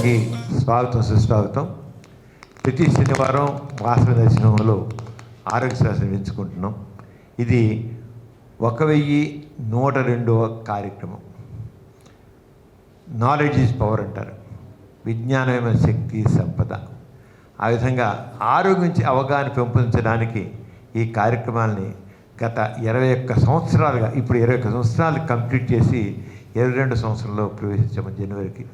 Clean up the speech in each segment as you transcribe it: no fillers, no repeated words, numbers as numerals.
అందరికీ స్వాగతం సుస్వాగతం. ప్రతి శనివారం వాసవి దర్శనంలో ఆరోగ్య శాస్త్రం ఎంచుకుంటున్నాం. ఇది 1102వ కార్యక్రమం. నాలెడ్జ్ ఈజ్ పవర్ అంటారు. విజ్ఞానమైన శక్తి సంపద. ఆ విధంగా ఆరోగ్యం గురించి అవగాహన పెంపొందించడానికి ఈ కార్యక్రమాలని గత 21 సంవత్సరాలుగా, ఇప్పుడు 21 సంవత్సరాలు కంప్లీట్ చేసి 22 సంవత్సరంలో ప్రవేశించాము జనవరికి.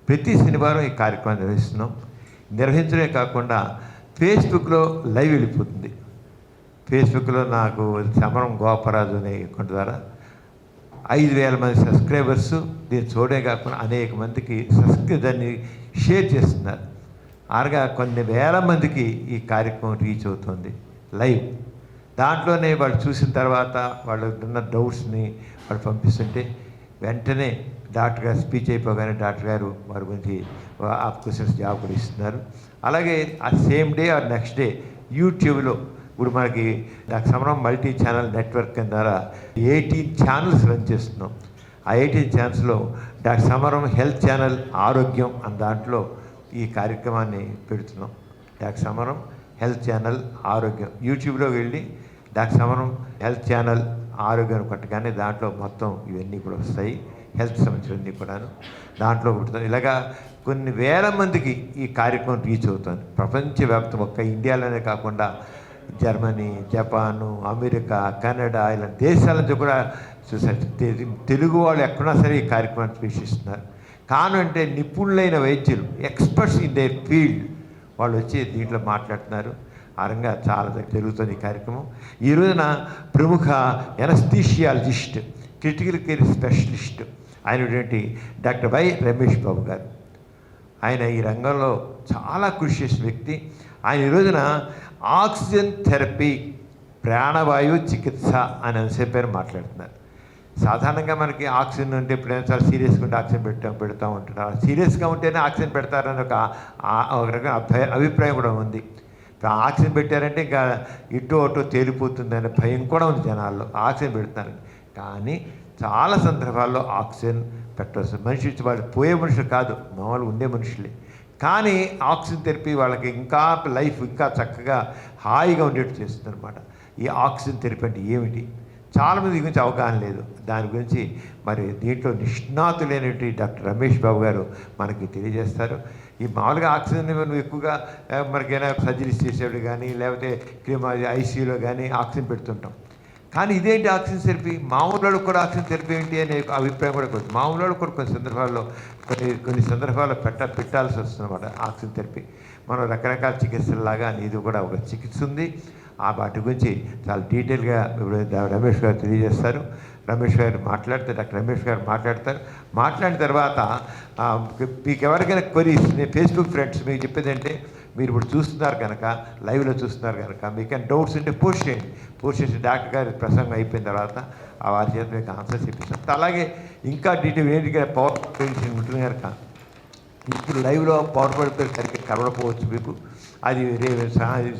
ప్రతి శనివారం ఈ కార్యక్రమాన్ని నిర్వహిస్తున్నాం. నిర్వహించడమే కాకుండా ఫేస్బుక్లో లైవ్ వెళ్ళిపోతుంది. ఫేస్బుక్లో నాకు సమరం గోపరాజు అనే అకౌంట్ ద్వారా 5,000 మంది సబ్స్క్రైబర్స్. దీన్ని చూడే కాకుండా అనేక మందికి దాన్ని షేర్ చేస్తున్నారు. ఆరుగా కొన్ని వేల మందికి ఈ కార్యక్రమం రీచ్ అవుతుంది లైవ్. దాంట్లోనే వాళ్ళు చూసిన తర్వాత వాళ్ళు ఉన్న డౌట్స్ని వాళ్ళు పంపిస్తుంటే వెంటనే డాక్టర్ గారు స్పీచ్ అయిపోగానే డాక్టర్ గారు వారి గురించి ఆ క్వశ్చన్స్ జవాబు కూడా ఇస్తున్నారు. అలాగే ఆ same day or next day యూట్యూబ్లో ఇప్పుడు మనకి డాక్టర్ సమరం మల్టీ ఛానల్ నెట్వర్క్ ద్వారా 18 ఛానల్స్ రన్ చేస్తున్నాం. ఆ 18 ఛానల్స్లో డాక్టర్ సమరం హెల్త్ ఛానల్ ఆరోగ్యం అన్న దాంట్లో ఈ కార్యక్రమాన్ని పెడుతున్నాం. డాక్టర్ సమరం హెల్త్ ఛానల్ ఆరోగ్యం యూట్యూబ్లో వెళ్ళి డాక్టర్ సమరం హెల్త్ ఛానల్ ఆరోగ్యం కొట్టగానే దాంట్లో మొత్తం ఇవన్నీ కూడా వస్తాయి. హెల్త్ సంబంధించినవన్నీ కూడాను దాంట్లో పుడుతుంది. ఇలాగా కొన్ని వేల మందికి ఈ కార్యక్రమం రీచ్ అవుతుంది. ప్రపంచవ్యాప్తం ఒక్క ఇండియాలోనే కాకుండా జర్మనీ, జపాను, అమెరికా, కెనడా ఇలాంటి దేశాల నుంచి కూడా తెలుగు వాళ్ళు ఎక్కడున్నా సరే ఈ కార్యక్రమాన్ని వీక్షిస్తున్నారు. కానంటే నిపుణులైన వైద్యులు, ఎక్స్పర్ట్స్ ఇన్ దేర్ ఫీల్డ్ వాళ్ళు వచ్చి దీంట్లో మాట్లాడుతున్నారు. ఆ రంగా చాలా జరుగుతుంది ఈ కార్యక్రమం. ఈ రోజున ప్రముఖ ఎనస్థీషియాలజిస్ట్, క్రిటికల్ కేర్ స్పెషలిస్ట్ అయినటువంటి డాక్టర్ వై రమేష్ బాబు గారు. ఆయన ఈ రంగంలో చాలా కృషి చేసిన వ్యక్తి. ఆయన ఈ రోజున ఆక్సిజన్ థెరపీ, ప్రాణవాయువు చికిత్స అనే అంశం పేరు మాట్లాడుతున్నారు. సాధారణంగా మనకి ఆక్సిజన్ ఉంటే ఎప్పుడైనా చాలా సీరియస్గా ఉంటే ఆక్సిజన్ పెడతా ఉంటున్నారు. సీరియస్గా ఉంటేనే ఆక్సిజన్ పెడతారని ఒక రకమైన అభిప్రాయం కూడా ఉంది. ఆక్సిజన్ పెట్టారంటే ఇంకా ఇటు అటు తేలిపోతుందనే భయం కూడా ఉంది జనాల్లో. ఆక్సిజన్ పెడతారు కానీ చాలా సందర్భాల్లో ఆక్సిజన్ పెట్టవచ్చు. మనిషి వాళ్ళు పోయే మనుషులు కాదు, మామూలుగా ఉండే మనుషులే. కానీ ఆక్సిజన్ థెరపీ వాళ్ళకి ఇంకా లైఫ్ ఇంకా చక్కగా హాయిగా ఉండేట్టు చేస్తుంది అనమాట. ఈ ఆక్సిజన్ థెరపీ అంటే ఏమిటి చాలామంది గురించి అవగాహన లేదు. దాని గురించి మరి దీంట్లో నిష్ణాతులైనటువంటి డాక్టర్ రమేష్ బాబు గారు మనకి తెలియజేస్తారు. ఈ మామూలుగా ఆక్సిజన్ మనం ఎక్కువగా మనకైనా సర్జరీస్ చేసేవాడు కానీ లేకపోతే ఐసీయూలో కానీ ఆక్సిజన్ పెడుతుంటాం. కానీ ఇదేంటి ఆక్సిజన్ థెరపీ, మామూలు వాళ్ళకి కూడా ఆక్సిజన్ థెరపీ ఏంటి అనే అభిప్రాయం కూడా కొంచెం మామూలు వాళ్ళకి కూడా కొన్ని సందర్భాల్లో పెట్టాల్సి వస్తుందన్నమాట ఆక్సిజన్ థెరపీ. మనం రకరకాల చికిత్సలాగా ఇది కూడా ఒక చికిత్స ఉంది. ఆ వాటి గురించి చాలా డీటెయిల్గా ఇప్పుడు రమేష్ గారు తెలియజేస్తారు. రమేష్ గారు డాక్టర్ రమేష్ గారు మాట్లాడిన తర్వాత మీకు ఎవరికైనా క్వరీస్, ఫేస్బుక్ ఫ్రెండ్స్ మీకు చెప్పేది అంటే మీరు ఇప్పుడు చూస్తున్నారు కనుక, లైవ్లో చూస్తున్నారు కనుక మీకు డౌట్స్ ఉంటే పోస్ట్ చేసి డాక్టర్ గారి ప్రసంగం అయిపోయిన తర్వాత ఆ వారి చేత మీకు ఆన్సర్స్ ఇప్పిస్తాం. అలాగే ఇంకా డీటెయిల్ ఏంటిగా పవర్ పాయింట్ ఉంటుంది కనుక ఇప్పుడు లైవ్లో పవర్ పాయింట్ సరిగ్గా కనబడకపోవచ్చు మీకు. అది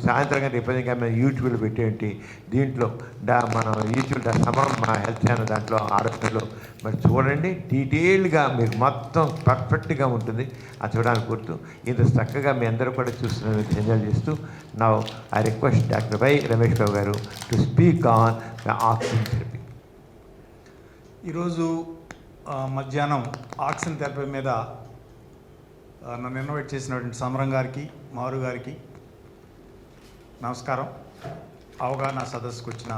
సాయంత్రం కానీ రేపటిగా మేము యూట్యూబ్లో పెట్టేంటి దీంట్లో మన యూట్యూబ్ సమరం మా హెల్త్ ఛానల్ దాంట్లో ఆరోగ్యంలో మరి చూడండి. డీటెయిల్గా మీకు మొత్తం పర్ఫెక్ట్గా ఉంటుంది. అది చూడడానికి గుర్తు ఇంత చక్కగా మీ అందరూ కూడా చూస్తున్న ఎంజాయ్ చేస్తూ నా I request doctor Y Ramesh Babu గారు to speak on oxygen therapy. ఈరోజు మధ్యాహ్నం ఆక్సిజన్ థెరపీ మీద నన్ను ఇన్వైట్ చేసినటువంటి సమరం గారికి, మారు గారికి నమస్కారం. అవగాహన సదస్సుకు వచ్చిన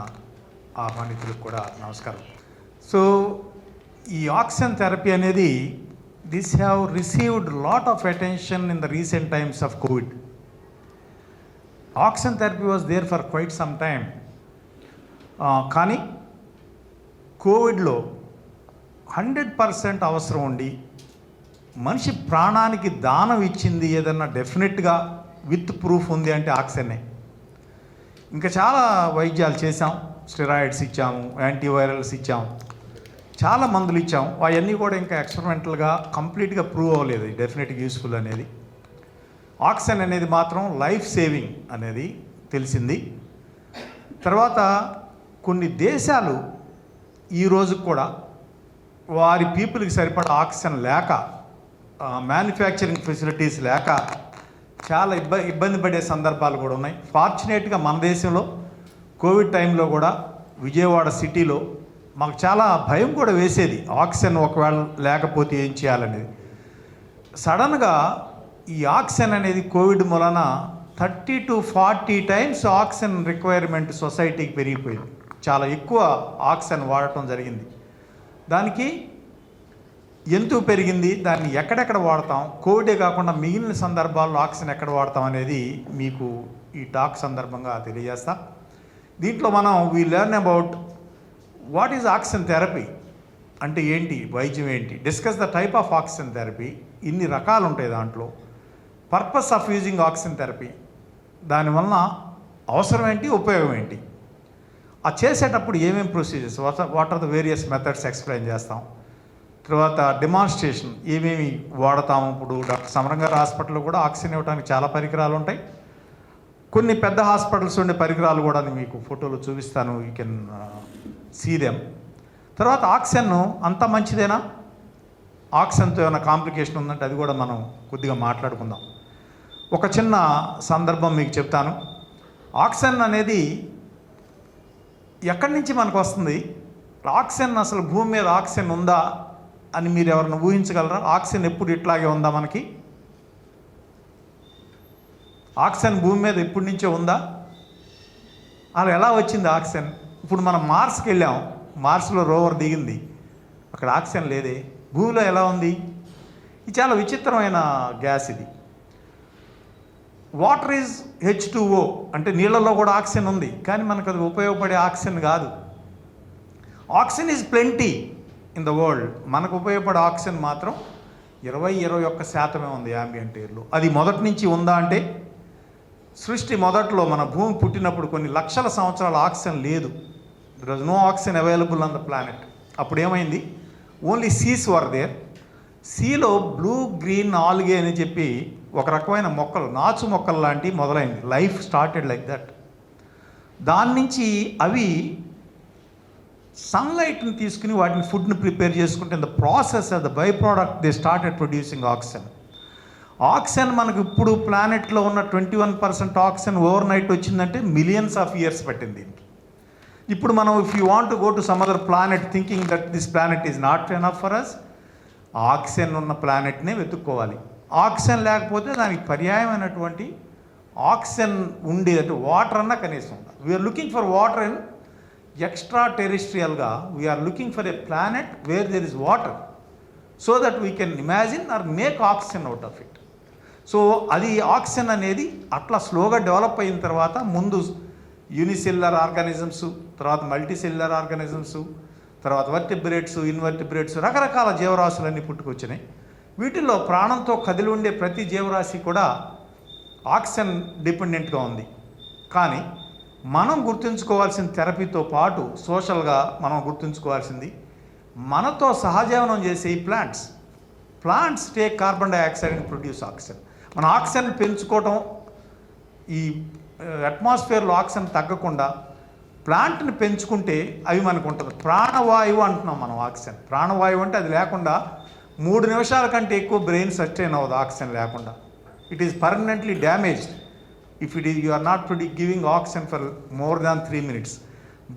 ఆహ్వానితులకు కూడా నమస్కారం. సో ఈ ఆక్సిజన్ థెరపీ అనేది this have received lot of attention in the recent times of COVID. Oxygen therapy was there for quite some time. కానీ కోవిడ్లో 100% అవసరం ఉండి మనిషి ప్రాణానికి దానం ఇచ్చింది ఏదన్నా డెఫినెట్గా విత్ ప్రూఫ్ ఉంది అంటే ఆక్సిజనే. ఇంకా చాలా వైద్యాలు చేసాం, స్టెరాయిడ్స్ ఇచ్చాము, యాంటీవైరల్స్ ఇచ్చాము, చాలా మందులు ఇచ్చాము. అవన్నీ కూడా ఇంకా ఎక్స్పెరిమెంటల్గా కంప్లీట్గా ప్రూవ్ అవ్వలేదు డెఫినెట్గా యూస్ఫుల్ అనేది. ఆక్సిజన్ అనేది మాత్రం లైఫ్ సేవింగ్ అనేది తెలిసింది. తర్వాత కొన్ని దేశాలు ఈరోజు కూడా వారి పీపుల్కి సరిపడా ఆక్సిజన్ లేక మ్యానుఫ్యాక్చరింగ్ ఫెసిలిటీస్ లేక చాలా ఇబ్బంది పడే సందర్భాలు కూడా ఉన్నాయి. ఫార్చునేట్గా మన దేశంలో కోవిడ్ టైంలో కూడా విజయవాడ సిటీలో మాకు చాలా భయం కూడా వేసేది, ఆక్సిజన్ ఒకవేళ లేకపోతే ఏం చేయాలనేది. సడన్గా ఈ ఆక్సిజన్ అనేది కోవిడ్ మూలన 30 to 40 టైమ్స్ ఆక్సిజన్ రిక్వైర్మెంట్ సొసైటీకి పెరిగిపోయింది. చాలా ఎక్కువ ఆక్సిజన్ వాడటం జరిగింది. దానికి ఎందుకు పెరిగింది, దాన్ని ఎక్కడెక్కడ వాడతాం, కోవిడే కాకుండా మిగిలిన సందర్భాల్లో ఆక్సిజన్ ఎక్కడ వాడతాం అనేది మీకు ఈ టాక్ సందర్భంగా తెలియజేస్తా. దీంట్లో మనం we learn about what is oxygen therapy అంటే ఏంటి, వైద్యం ఏంటి, discuss the type of oxygen therapy, ఇన్ని రకాలు ఉంటాయి దాంట్లో, purpose of using oxygen therapy, దానివలన అవసరం ఏంటి, ఉపయోగం ఏంటి, ఆ చేసేటప్పుడు ఏమేమి procedures, what are the various methods explain చేస్తాం. తర్వాత డెమాన్స్ట్రేషన్ ఏమేమి వాడతాము. ఇప్పుడు డాక్టర్ సమరం గారి హాస్పిటల్లో కూడా ఆక్సిజన్ ఇవ్వడానికి చాలా పరికరాలు ఉంటాయి. కొన్ని పెద్ద హాస్పిటల్స్ ఉండే పరికరాలు కూడా మీకు ఫోటోలు చూపిస్తాను, యూ కెన్ సీ దెమ్. తర్వాత ఆక్సిజన్ అంత మంచిదేనా, ఆక్సిజన్తో ఏమైనా కాంప్లికేషన్ ఉందంటే అది కూడా మనం కొద్దిగా మాట్లాడుకుందాం. ఒక చిన్న సందర్భం మీకు చెప్తాను. ఆక్సిజన్ అనేది ఎక్కడి నుంచి మనకు వస్తుంది, ఆక్సిజన్ అసలు భూమి మీద ఆక్సిజన్ ఉందా అని మీరు ఎవరైనా ఊహించగలరా? ఆక్సిజన్ ఎప్పుడు ఇట్లాగే ఉందా మనకి? ఆక్సిజన్ భూమి మీద ఎప్పటి నుంచే ఉందా? అలా ఎలా వచ్చింది ఆక్సిజన్? ఇప్పుడు మనం మార్స్కి వెళ్ళాం, మార్స్లో రోవర్ దిగింది, అక్కడ ఆక్సిజన్ లేదే, భూమిలో ఎలా ఉంది? ఇది చాలా విచిత్రమైన గ్యాస్ ఇది. వాటర్ ఈజ్ H2O అంటే నీళ్ళలో కూడా ఆక్సిజన్ ఉంది, కానీ మనకు అది ఉపయోగపడే ఆక్సిజన్ కాదు. Oxygen is plenty in the world. మనకు ఉపయోగపడే ఆక్సిజన్ మాత్రం 21% ఉంది యాంబియంట్ ఎయిర్లో. అది మొదటి నుంచి ఉందా అంటే, సృష్టి మొదట్లో మన భూమి పుట్టినప్పుడు కొన్ని లక్షల సంవత్సరాల ఆక్సిజన్ లేదు. There was no oxygen available on the planet. అప్పుడు ఏమైంది, ఓన్లీ సీస్ వర్ దేర్. సీలో బ్లూ గ్రీన్ ఆల్గే అని చెప్పి ఒక రకమైన మొక్కలు, నాచు మొక్కలు లాంటివి మొదలైంది. Life started like that. దాని నుంచి అవి సన్లైట్ని తీసుకుని వాటిని ఫుడ్ని ప్రిపేర్ చేసుకుంటే the process of the by product they started producing oxygen. Oxygen మనకు ఇప్పుడు ప్లానెట్లో ఉన్న 21% ఆక్సిజన్ ఓవర్ నైట్ వచ్చిందంటే మిలియన్స్ ఆఫ్ ఇయర్స్ పట్టింది దీనికి. ఇప్పుడు మనం if you want to go to some other planet thinking that this planet is not enough for us, oxygen ఉన్న ప్లానెట్నే వెతుక్కోవాలి. ఆక్సిజన్ లేకపోతే దానికి పర్యాయమైనటువంటి ఆక్సిజన్ ఉండేది వాటర్ అన్నా కనీసం ఉండాలి. We're looking for water in extra టెరిస్ట్రియల్గా, we're looking for a planet where there is water so that we can imagine or make oxygen out of it. So అది ఆక్సిజన్ అనేది అట్లా స్లోగా డెవలప్ అయిన తర్వాత ముందు యూనిసెల్యులర్ ఆర్గానిజమ్స్, తర్వాత multicellular organisms, తర్వాత వర్టిబ్రేట్స్, ఇన్వర్టిబ్రేట్స్, రకరకాల జీవరాశులన్నీ పుట్టుకొచ్చినాయి. వీటిల్లో ప్రాణంతో కదిలి ఉండే ప్రతి జీవరాశి కూడా ఆక్సిజన్ డిపెండెంట్గా ఉంది. కానీ మనం గుర్తుంచుకోవాల్సిన థెరపీతో పాటు సోషల్గా మనం గుర్తుంచుకోవాల్సింది, మనతో సహజీవనం చేసే ఈ plants take carbon dioxide and produce oxygen. మన ఆక్సిజన్ పెంచుకోవటం, ఈ అట్మాస్ఫియర్లో ఆక్సిజన్ తగ్గకుండా ప్లాంట్ని పెంచుకుంటే అవి మనకు ఉంటుంది. ప్రాణవాయువు అంటున్నాం మనం ఆక్సిజన్. ప్రాణవాయువు అంటే అది లేకుండా 3 నిమిషాల కంటే ఎక్కువ బ్రెయిన్ సస్టైన్ అవ్వదు ఆక్సిజన్ లేకుండా. It is permanently damaged if it is you are not giving oxygen for more than 3 minutes.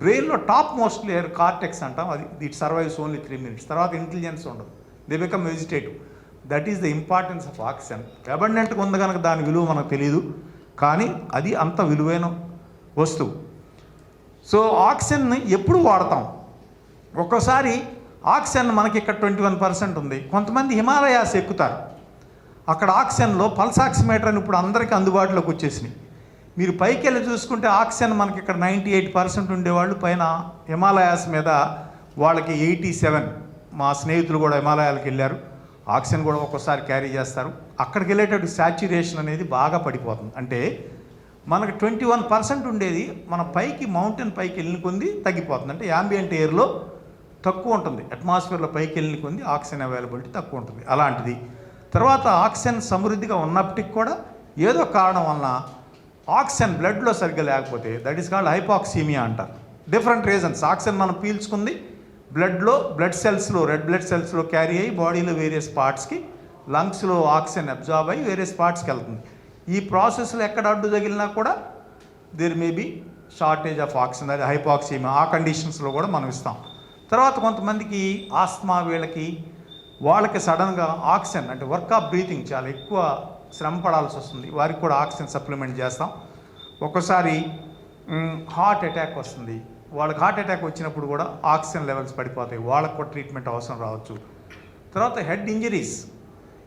బ్రెయిన్లో టాప్ మోస్ట్ లేయర్ కార్టెక్స్ అంటాం, అది ఇట్ సర్వైవ్స్ ఓన్లీ 3 minutes. తర్వాత ఇంటెలిజెన్స్ ఉండదు, they become vegetative. That is the importance of oxygen. అబండెంట్గా ఉంది కనుక దాని విలువ మనకు తెలియదు, కానీ అది అంత విలువైన వస్తువు. సో ఆక్సిజన్ని ఎప్పుడు వాడతాం? ఒక్కోసారి ఆక్సిజన్ మనకి ఇక్కడ 21% ఉంది. కొంతమంది హిమాలయాస్ ఎక్కుతారు, అక్కడ ఆక్సిజన్లో పల్స్ ఆక్సిమీటర్ అని ఇప్పుడు అందరికీ అందుబాటులోకి వచ్చేసినాయి. మీరు పైకి వెళ్ళి చూసుకుంటే ఆక్సిజన్ మనకి ఇక్కడ 98% ఉండేవాళ్ళు పైన హిమాలయాస్ మీద వాళ్ళకి 87. మా స్నేహితులు కూడా హిమాలయాలకు వెళ్ళారు, ఆక్సిజన్ కూడా ఒక్కోసారి క్యారీ చేస్తారు. అక్కడికి వెళ్ళేటప్పుడు శాచ్యురేషన్ అనేది బాగా పడిపోతుంది. అంటే మనకు 21% ఉండేది మన పైకి మౌంటైన్ పైకి వెళ్ళిన కొంది తగ్గిపోతుంది. అంటే యాంబియంట్ ఎయిర్లో తక్కువ ఉంటుంది, అట్మాస్ఫియర్లో పైకి వెళ్ళిన కొంది ఆక్సిజన్ అవైలబిలిటీ తక్కువ ఉంటుంది. అలాంటిది తర్వాత ఆక్సిజన్ సమృద్ధిగా ఉన్నప్పటికి కూడా ఏదో కారణం వలన ఆక్సిజన్ బ్లడ్లో సరిగ్గా లేకపోతే దట్ ఈస్ కాల్డ్ హైపాక్సీమియా అంటారు. Different reasons. ఆక్సిజన్ మనం పీల్చుకుంది బ్లడ్ సెల్స్లో, రెడ్ బ్లడ్ సెల్స్లో క్యారీ అయ్యి బాడీలో వేరియస్ పార్ట్స్కి లంగ్స్లో ఆక్సిజన్ అబ్జార్బ్ అయ్యి వేరే స్పాట్స్కి వెళ్తుంది. ఈ ప్రాసెస్లో ఎక్కడ అడ్డు తగిలినా కూడా there may be shortage of oxygen, అది హైపాక్సిమా, ఆ కండిషన్స్లో కూడా మనం ఇస్తాం. తర్వాత కొంతమందికి ఆస్మా, వాళ్ళకి సడన్గా ఆక్సిజన్ అంటే వర్క్ ఆఫ్ బ్రీతింగ్ చాలా ఎక్కువ శ్రమ పడాల్సి వస్తుంది, వారికి కూడా ఆక్సిజన్ సప్లిమెంట్ చేస్తాం. ఒక్కోసారి హార్ట్ అటాక్ వస్తుంది, వాళ్ళకి హార్ట్ అటాక్ వచ్చినప్పుడు కూడా ఆక్సిజన్ లెవెల్స్ పడిపోతాయి, వాళ్ళకు కూడా ట్రీట్మెంట్ అవసరం రావచ్చు. తర్వాత హెడ్ ఇంజరీస్,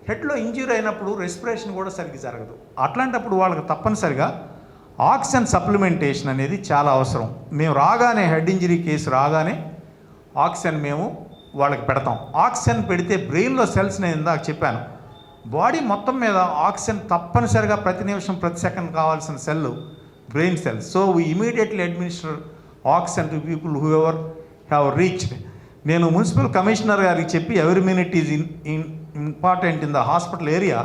హెడ్లో ఇంజరీ అయినప్పుడు రెస్పిరేషన్ కూడా సరిగ్గా జరగదు, అట్లాంటప్పుడు వాళ్ళకి తప్పనిసరిగా ఆక్సిజన్ సప్లిమెంటేషన్ అనేది చాలా అవసరం. మేము రాగానే హెడ్ ఇంజరీ కేసు రాగానే ఆక్సిజన్ మేము వాళ్ళకి పెడతాం. ఆక్సిజన్ పెడితే బ్రెయిన్లో సెల్స్ నేను ఇందాక చెప్పాను, బాడీ మొత్తం మీద ఆక్సిజన్ తప్పనిసరిగా ప్రతి నిమిషం ప్రతి సెకండ్ కావాల్సిన cell brain cells. So we immediately administer oxygen to people who ever have reached. నేను మున్సిపల్ కమిషనర్ గారికి చెప్పి every minute is important in the hospital area,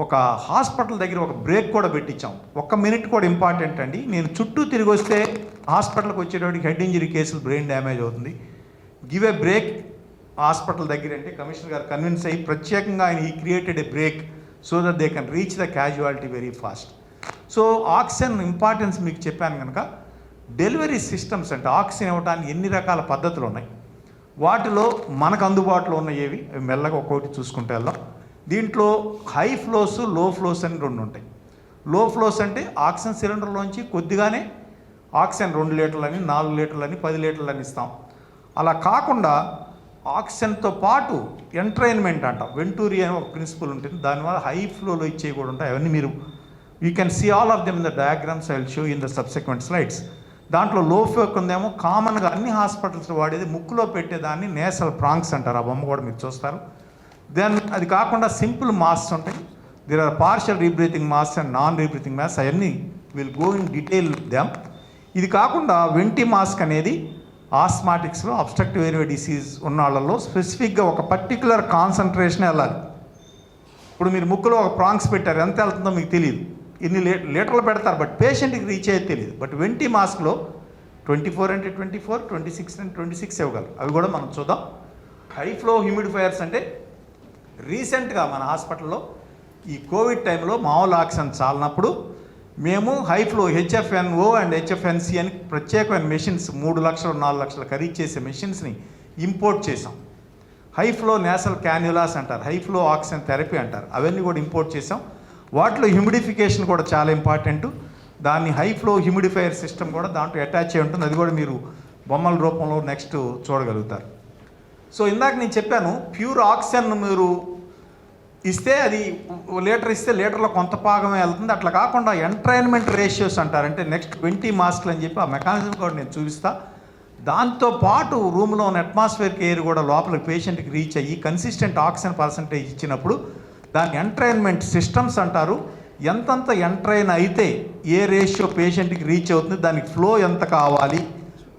ఒక హాస్పిటల్ దగ్గర ఒక బ్రేక్ కూడా పెట్టించాం. 1 మినిట్ కూడా ఇంపార్టెంట్ అండి. నేను చుట్టూ తిరిగి వస్తే హాస్పిటల్కి వచ్చేటప్పటికి హెడ్ ఇంజరీ కేసులు, బ్రెయిన్ డ్యామేజ్ అవుతుంది, గివ్ ఏ బ్రేక్ హాస్పిటల్ దగ్గర అంటే కమిషనర్ గారు కన్విన్స్ అయ్యి ప్రత్యేకంగా ఆయన ఈ created a break so that they can reach the casualty very fast. So oxygen importance మీకు చెప్పాను కనుక, డెలివరీ సిస్టమ్స్ అంటే ఆక్సిజన్ ఇవ్వడానికి ఎన్ని రకాల పద్ధతులు ఉన్నాయి, వాటిలో మనకు అందుబాటులో ఉన్న ఏవి అవి మెల్లగా ఒక్కొక్కటి చూసుకుంటూ వెళ్దాం. దీంట్లో హై ఫ్లోస్, లో ఫ్లోస్ అని 2 ఉంటాయి. లో ఫ్లోస్ అంటే ఆక్సిజన్ సిలిండర్లోంచి కొద్దిగానే ఆక్సిజన్ 2 లీటర్లని, 4 లీటర్లని, 10 లీటర్లని ఇస్తాం. అలా కాకుండా ఆక్సిజన్తో పాటు ఎంట్రైన్మెంట్ అంటాం, వెంటూరి అని ఒక ప్రిన్సిపల్ ఉంటుంది, దానివల్ల హై ఫ్లోలో ఇచ్చేవి కూడా ఉంటాయి. అవన్నీ మీరు you can see all of them in the diagrams, I will show in the subsequent slides. దాంట్లో లో ఫ్లో ఉందేమో కామన్గా అన్ని హాస్పిటల్స్ వాడేది ముక్కులో పెట్టేదాన్ని నేసల్ ప్రాంక్స్ అంటారు, ఆ బొమ్మ కూడా మీరు చూస్తారు. దెన్ అది కాకుండా సింపుల్ మాస్క్స్ ఉంటాయి, there are partial rebreathing mask and non rebreathing mask, అవన్నీ will go in detail them. ఇది కాకుండా వెంటి మాస్క్ అనేది ఆస్మాటిక్స్లో అబ్స్ట్రక్టివ్ ఎయిర్వే డిసీజ్ ఉన్న వాళ్ళలో స్పెసిఫిక్గా ఒక పర్టికులర్ కాన్సన్ట్రేషన్ వెళ్ళాలి. ఇప్పుడు మీరు ముక్కులో ఒక ప్రాంక్స్ పెట్టారు, ఎంత వెళ్తుందో మీకు తెలియదు, ఇన్ని లీటర్లు పెడతారు, బట్ పేషెంట్కి రీచ్ అయ్యేది తెలియదు. బట్ వెంటి మాస్క్లో 24 అంటే 24, 26 అంటే 26 ఇవ్వగలరు. అవి కూడా మనం చూద్దాం. హై ఫ్లో హ్యూమిడిఫైయర్స్ అంటే రీసెంట్గా మన హాస్పిటల్లో ఈ కోవిడ్ టైంలో మామూలు ఆక్సిజన్ చాలినప్పుడు మేము హై ఫ్లో హెచ్ఎఫ్ఎన్ఓ అండ్ హెచ్ఎఫ్ఎన్సి అని ప్రత్యేకమైన మెషిన్స్ 3 లక్షలు 4 లక్షలు ఖరీదు చేసే మెషిన్స్ని ఇంపోర్ట్ చేసాం. హై ఫ్లో నేసల్ క్యాన్యులాస్ అంటారు, హై ఫ్లో ఆక్సిజన్ థెరపీ అంటారు, అవన్నీ కూడా ఇంపోర్ట్ చేసాం. వాటిలో హ్యూమిడిఫికేషన్ కూడా చాలా ఇంపార్టెంట్. దాన్ని హై ఫ్లో హ్యూమిడిఫైయర్ సిస్టమ్ కూడా దాంట్లో అటాచ్ అయి ఉంటుంది, అది కూడా మీరు బొమ్మల రూపంలో నెక్స్ట్ చూడగలుగుతారు. సో ఇందాక నేను చెప్పాను, ప్యూర్ ఆక్సిజన్ మీరు ఇస్తే అది లీటర్ ఇస్తే లీటర్లో కొంత భాగమే వెళ్తుంది. అట్లా కాకుండా ఎంట్రైన్మెంట్ రేషియోస్ అంటారు, అంటే నెక్స్ట్ 20 మాస్క్లు అని చెప్పి ఆ మెకానిజం కూడా నేను చూపిస్తా. దాంతోపాటు రూమ్లో ఉన్న అట్మాస్ఫియర్కి ఎయిర్ కూడా లోపలికి పేషెంట్కి రీచ్ అయ్యి కన్సిస్టెంట్ ఆక్సిజన్ పర్సంటేజ్ ఇచ్చినప్పుడు దాన్ని ఎంట్రైన్మెంట్ సిస్టమ్స్ అంటారు. ఎంతంత ఎంట్రైన్ అయితే ఏ రేషియో పేషెంట్కి రీచ్ అవుతుంది, దానికి ఫ్లో ఎంత కావాలి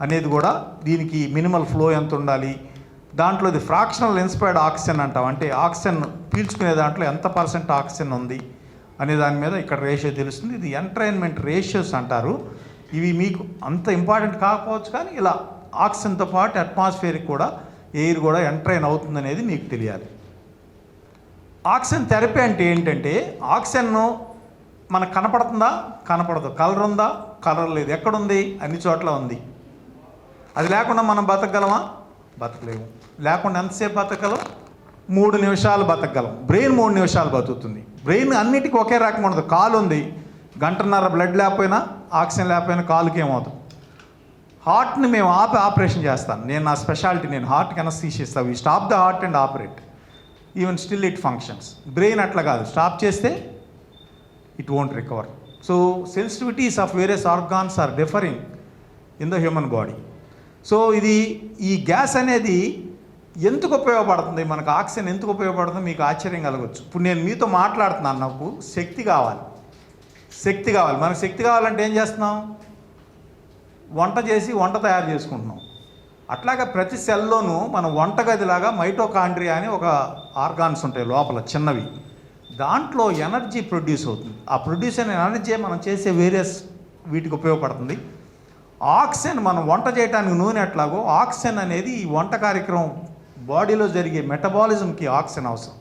అనేది కూడా, దీనికి మినిమల్ ఫ్లో ఎంత ఉండాలి, దాంట్లో ఇది ఫ్రాక్షనల్ ఇన్స్పైర్డ్ ఆక్సిజన్ అంటాం, అంటే ఆక్సిజన్ పీల్చుకునే దాంట్లో ఎంత పర్సెంట్ ఆక్సిజన్ ఉంది అనే దాని మీద ఇక్కడ రేషియో తెలుస్తుంది. ఇది ఎంట్రైన్మెంట్ రేషియోస్ అంటారు. ఇవి మీకు అంత ఇంపార్టెంట్ కాకపోవచ్చు, కానీ ఇలా ఆక్సిజన్తో పాటు అట్మాస్ఫియర్కి కూడా ఎయిర్ కూడా ఎంట్రైన్ అవుతుంది అనేది మీకు తెలియాలి. ఆక్సిజన్ థెరపీ అంటే ఏంటంటే, ఆక్సిజన్ మనకు కనపడుతుందా, కనపడదు, కలర్ ఉందా, కలర్ లేదు, ఎక్కడుంది, అన్ని చోట్ల ఉంది. అది లేకుండా మనం బతకగలమా, బతకలేము. లేకుండా ఎంతసేపు బతకగలం, 3 నిమిషాలు బతకగలం. బ్రెయిన్ 3 నిమిషాలు బతుకుతుంది. బ్రెయిన్ అన్నిటికీ ఒకే రకంగా ఉండదు. కాలు ఉంది, 1.5 గంట బ్లడ్ లేకపోయినా ఆక్సిజన్ లేకపోయినా కాలుకి ఏమవుతుంది. హార్ట్ని మేము ఆపరేషన్ చేస్తాను, నేను నా స్పెషాలిటీ, నేను హార్ట్కి అనస్థీషియా ఇస్తాను. We stop the heart and operate, even still it functions. Brain అట్లా కాదు, స్టాప్ చేస్తే it won't recover. So sensitivities of various organs are differing in the human body. So ఇది ఈ గ్యాస్ అనేది ఎందుకు ఉపయోగపడుతుంది, మనకు ఆక్సిజన్ ఎందుకు ఉపయోగపడుతుంది మీకు ఆశ్చర్యం కలగవచ్చు. ఇప్పుడు నేను మీతో మాట్లాడుతున్నాను, నాకు శక్తి కావాలి, శక్తి కావాలి. మనకు శక్తి కావాలంటే ఏం చేస్తున్నాం, వంట చేసి వంట తయారు చేసుకుంటున్నాం. అట్లాగా ప్రతి సెల్లోనూ మన వంటగదిలాగా మైటోకాండ్రియా అని ఒక ఆర్గాన్స్ ఉంటాయి లోపల చిన్నవి, దాంట్లో ఎనర్జీ ప్రొడ్యూస్ అవుతుంది. ఆ ప్రొడ్యూస్ అయిన ఎనర్జీ మనం చేసే వేరియస్ వీటికి ఉపయోగపడుతుంది. ఆక్సిజన్ మనం వంట చేయడానికి నూనె ఎట్లాగో ఆక్సిజన్ అనేది ఈ వంట కార్యక్రమం బాడీలో జరిగే మెటబాలిజంకి ఆక్సిజన్ అవసరం.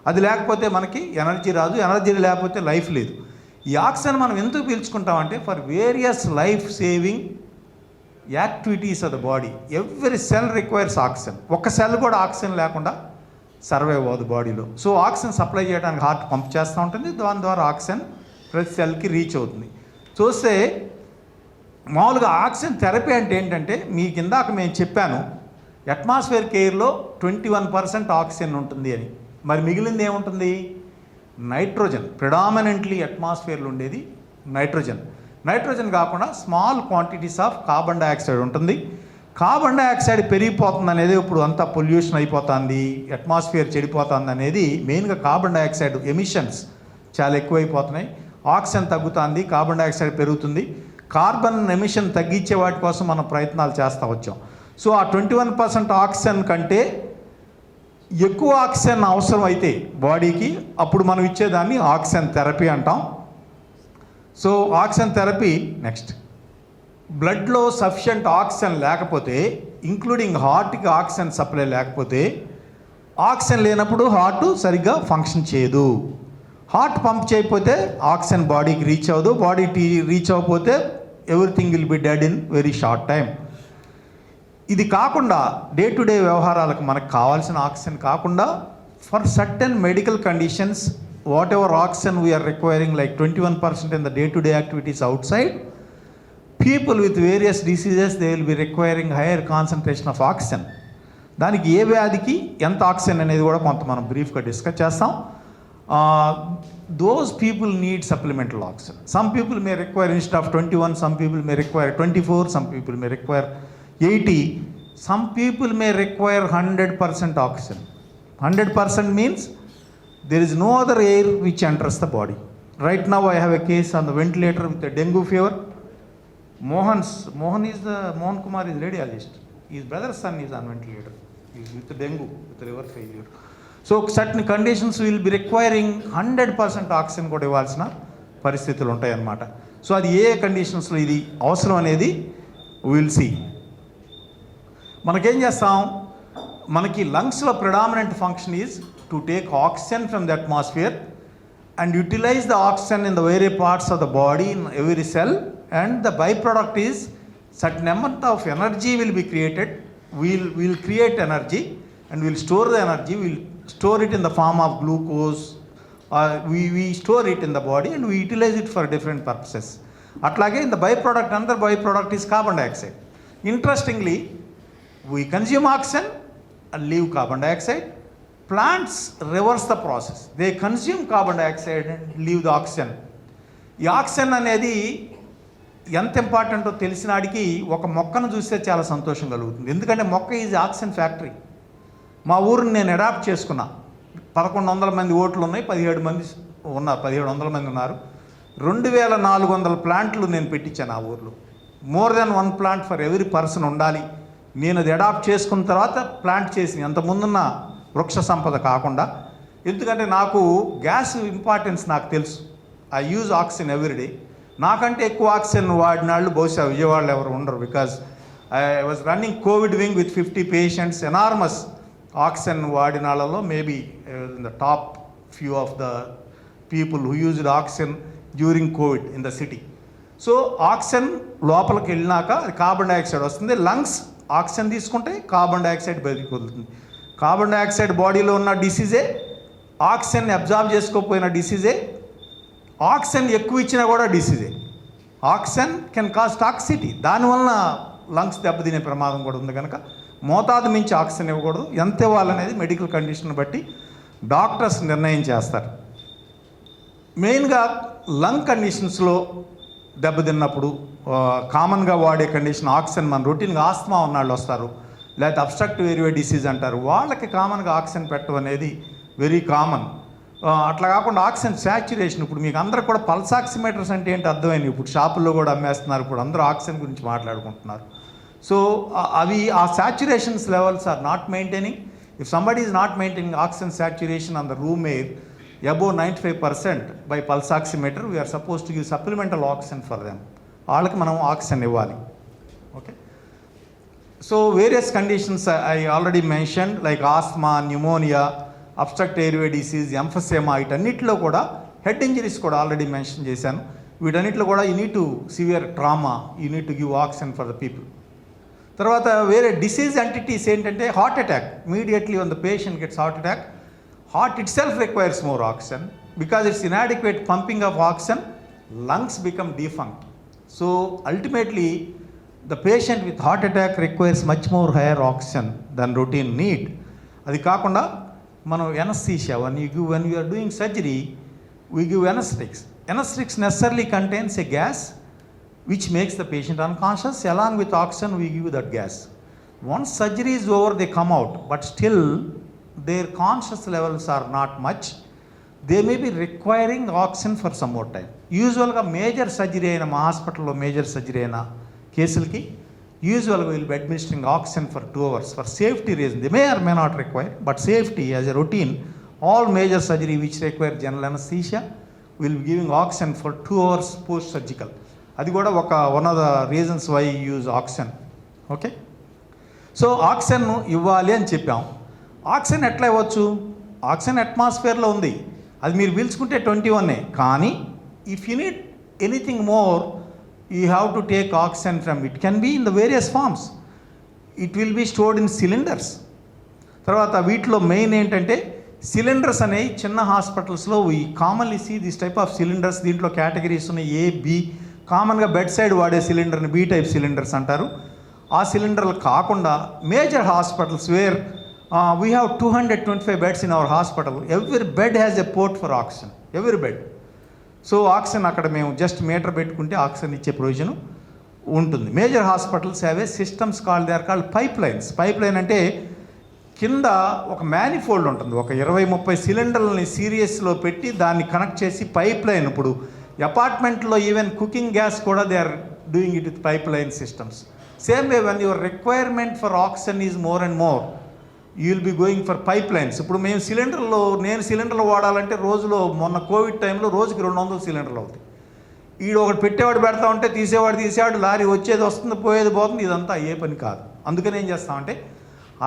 అది లేకపోతే మనకి ఎనర్జీ రాదు, ఎనర్జీ లేకపోతే లైఫ్ లేదు. ఈ ఆక్సిజన్ మనం ఎందుకు పీల్చుకుంటామంటే for various life saving activities of the body. Every cell requires oxygen. ఒక్క సెల్ కూడా ఆక్సిజన్ లేకుండా సర్వైవ్ అవ్వదు బాడీలో. సో ఆక్సిజన్ సప్లై చేయడానికి హార్ట్ పంప్ చేస్తూ ఉంటుంది, దాని ద్వారా ఆక్సిజన్ ప్రతి సెల్కి రీచ్ అవుతుంది. చూస్తే మామూలుగా ఆక్సిజన్ థెరపీ అంటే ఏంటంటే, మీకు ఇందాక మేము చెప్పాను అట్మాస్ఫియర్ ఎయిర్లో 21% ఆక్సిజన్ ఉంటుంది అని. మరి మిగిలింది ఏముంటుంది? నైట్రోజన్. ప్రిడామినెంట్లీ అట్మాస్ఫియర్లో ఉండేది నైట్రోజన్. నైట్రోజన్ కాకుండా small quantities of carbon dioxide ఉంటుంది. కార్బన్ డైఆక్సైడ్ పెరిగిపోతుంది అనేది, ఇప్పుడు అంతా పొల్యూషన్ అయిపోతుంది, అట్మాస్ఫియర్ చెడిపోతుంది అనేది మెయిన్గా కార్బన్ డైఆక్సైడ్ ఎమిషన్స్ చాలా ఎక్కువైపోతున్నాయి. ఆక్సిజన్ తగ్గుతుంది, కార్బన్ డైఆక్సైడ్ పెరుగుతుంది. కార్బన్ ఎమిషన్ తగ్గించే వాటి కోసం మనం ప్రయత్నాలు చేస్తూ వచ్చాం. సో ఆ 21% ఆక్సిజన్ కంటే ఎక్కువ ఆక్సిజన్ అవసరం అయితే బాడీకి, అప్పుడు మనం ఇచ్చేదాన్ని ఆక్సిజన్ థెరపీ అంటాం. So oxygen therapy next. బ్లడ్లో సఫిషియంట్ ఆక్సిజన్ లేకపోతే, ఇంక్లూడింగ్ హార్ట్కి ఆక్సిజన్ సప్లై లేకపోతే, ఆక్సిజన్ లేనప్పుడు హార్ట్ సరిగ్గా ఫంక్షన్ చేయదు. హార్ట్ పంప్ చేయకపోతే ఆక్సిజన్ బాడీకి రీచ్ అవ్వదు. బాడీ రీచ్ అవ్వకపోతే everything will be dead in very short time. ఇది కాకుండా డే టు డే వ్యవహారాలకు మనకు కావాల్సిన ఆక్సిజన్ కాకుండా for certain medical conditions whatever oxygen we're requiring like 21% in the day to day activities outside, people with various diseases they will be requiring higher concentration of oxygen. దానికి ఏ వ్యాధికి ఎంత oxygen అనేది కూడా కొంత మనం బ్రీఫ్గా discuss చేస్తాం. those people need supplemental oxygen. Some people may require, instead of 21, some people may require 24, some people may require 80, some people may require 100% oxygen. 100% means there is no other air which enters the body. Right now I have a case on the ventilator with a dengue fever. Mohan Kumar is radiologist. His brother's son is on ventilator. He is with dengue, with liver failure. So certain conditions will be requiring 100% oxygen కూడా ఇవ్వాల్సిన పరిస్థితులు ఉంటాయన్నమాట. So అది ఏ కండిషన్స్లో ఇది అవసరం అనేది will see. మనకేం చేస్తాం, మనకి లంగ్స్లో predominant function is to take oxygen from the atmosphere and utilize the oxygen in the వేరే parts of the body in every cell, and the by product is certain amount of energy will be created. We'll create energy and we'll store the energy. We'll store it in the form of glucose. We store it in the body and we utilize it for different purposes. Atlage in the byproduct, another byproduct is carbon dioxide. Interestingly, we consume oxygen and leave carbon dioxide. Plants reverse the process. They consume carbon dioxide and leave the oxygen. ఈ oxygen అనేది ఎంత ఇంపార్టెంటో తెలిసినాడికి ఒక మొక్కను చూస్తే చాలా సంతోషం కలుగుతుంది. ఎందుకంటే మొక్క ఈజ్ ఆక్సిజన్ ఫ్యాక్టరీ. మా ఊరిని నేను అడాప్ట్ చేసుకున్నా. 1100 మంది ఓట్లు ఉన్నాయి, 17 మంది ఉన్నారు, 1700 మంది ఉన్నారు. 2400 ప్లాంట్లు నేను పెట్టించాను ఆ ఊర్లో. More than 1 plant for every person ఉండాలి. నేను అది అడాప్ట్ చేసుకున్న తర్వాత ప్లాంట్ చేసి అంత ముందున్న వృక్ష సంపద కాకుండా, ఎందుకంటే నాకు గ్యాస్ ఇంపార్టెన్స్ నాకు తెలుసు. I use oxygen everyday. నాకంటే ఎక్కువ ఆక్సిజన్ వాడిన వాళ్ళు బహుశా విజయవాడలో ఎవరు ఉండరు. Because I was running Covid wing with 50 patients. Enormous oxygen వాడిన వాళ్ళలో maybe in the top few of the people who used oxygen during Covid in the city. So oxygen లోపలికి వెళ్ళినాక అది కార్బన్ డైఆక్సైడ్ వస్తుంది. లంగ్స్ ఆక్సిజన్ తీసుకుంటే carbon dioxide బయటికి వదులుతుంది. Carbon dioxide బాడీలో ఉన్న డిసీజే, ఆక్సిజన్ అబ్జార్బ్ చేసుకోకపోయిన డిసీజే, ఆక్సిజన్ ఎక్కువ ఇచ్చినా కూడా డిసీజే. Oxygen can cause toxicity. దానివల్ల లంగ్స్ దెబ్బతినే ప్రమాదం కూడా ఉంది. కనుక మోతాదు మించి ఆక్సిజన్ ఇవ్వకూడదు. ఎంత ఇవ్వాలనేది మెడికల్ కండిషన్ బట్టి డాక్టర్స్ నిర్ణయం చేస్తారు. మెయిన్గా లంగ్ కండిషన్స్లో దెబ్బతిన్నప్పుడు కామన్గా వాడే కండిషన్ ఆక్సిజన్, మన రొటీన్గా ఆస్తమా ఉన్నవాళ్ళు వస్తారు, లేకపోతే అబ్స్ట్రక్టివ్ ఏరియా డిసీజ్ అంటారు, వాళ్ళకి కామన్గా ఆక్సిజన్ పెట్టడం అనేది వెరీ కామన్. అట్లా కాకుండా ఆక్సిజన్ శాచ్యురేషన్, ఇప్పుడు మీకు అందరూ కూడా పల్స్ ఆక్సిమీటర్స్ అంటే ఏంటి అర్థమైంది. ఇప్పుడు షాపుల్లో కూడా అమ్మేస్తున్నారు. ఇప్పుడు అందరూ ఆక్సిజన్ గురించి మాట్లాడుకుంటున్నారు. సో అవి ఆ saturations levels are not maintaining. If somebody is not maintaining oxygen saturation on the room air above 95% by pulse oximeter, we are suppose to give supplemental oxygen for them. వాళ్ళకి మనం ఆక్సిజన్ ఇవ్వాలి. Okay. So various conditions I already mention like asthma, pneumonia, obstruct airway disease, emphysema, వీటన్నిటిలో కూడా head injuries కూడా already mention చేశాను. వీటన్నిటిలో కూడా you need to severe trauma, you need to give oxygen for the people. తర్వాత వేరే disease entities ఏంటంటే heart attack. Immediately one the patient gets heart attack, heart itself requires more oxygen. Because it's inadequate pumping of oxygen, lungs become defunct. So ultimately the patient with heart attack requires much more higher oxygen than routine need. అది కాకుండా మనం anesthesia, when you are doing surgery, we give anesthetics. Anesthetics necessarily contains a gas which makes the patient unconscious. Along with oxygen we give that gas. Once surgery is over they come out, but still their conscious levels are not much. They may be requiring oxygen for some more time. యూజువల్గా major surgery అయిన మా హాస్పిటల్లో major surgery అయిన కేసులకి యూజువల్గా will be administering oxygen for 2 hours for safety reason. They may are may not require, but safety as a routine all major surgery which require general anaesthesia will be giving oxygen for 2 hours post surgical. అది కూడా one of the reasons why use oxygen. Okay, so oxygen ఇవ్వాలి అని చెప్పాం. Oxygen ఎట్లా ఇవ్వచ్చు? Oxygen అట్మాస్ఫియర్లో ఉంది, అది మీరు పీల్చుకుంటే 21. కానీ if you need anything more you have to take oxygen from it can be in the various forms. It will be stored in cylinders. తర్వాత వీటిలో మెయిన్ ఏంటంటే సిలిండర్స్ అనేవి చిన్న హాస్పిటల్స్లో we commonly see this type of cylinders. దీంట్లో categories ఉన్నాయి, A, B. కామన్గా bedside వాడే సిలిండర్ని బి టైప్ సిలిండర్స్ అంటారు. ఆ సిలిండర్లు కాకుండా major hospitals where we have 225 beds in our hospital. Every bed has a port for oxygen, every bed. So oxygen అక్కడ మేము జస్ట్ మీటర్ పెట్టుకుంటే ఆక్సిజన్ ఇచ్చే ప్రొవిజన్ ఉంటుంది. Major hospitals have a systems they are called pipelines. Pipeline అంటే కింద ఒక manifold ఉంటుంది, ఒక 20-30 సిలిండర్లని సీరియస్లో పెట్టి దాన్ని కనెక్ట్ చేసి పైప్ లైన్. ఇప్పుడు అపార్ట్మెంట్లో ఈవెన్ కుకింగ్ గ్యాస్ కూడా they are doing it with pipeline systems. Same way when your requirement for oxygen is more and more, you will be going for pipelines. ఇప్పుడు మేము నేను సిలిండర్లు వాడాలంటే రోజులో, మొన్న కోవిడ్ టైంలో రోజుకి 200 సిలిండర్లు అవుతాయి. ఒకటి పెట్టేవాడు పెడతా ఉంటే తీసేవాడు, లారీ వచ్చేది వస్తుంది, పోయేది పోతుంది, ఇదంతా ఏ పని కాదు. అందుకని ఏం చేస్తామంటే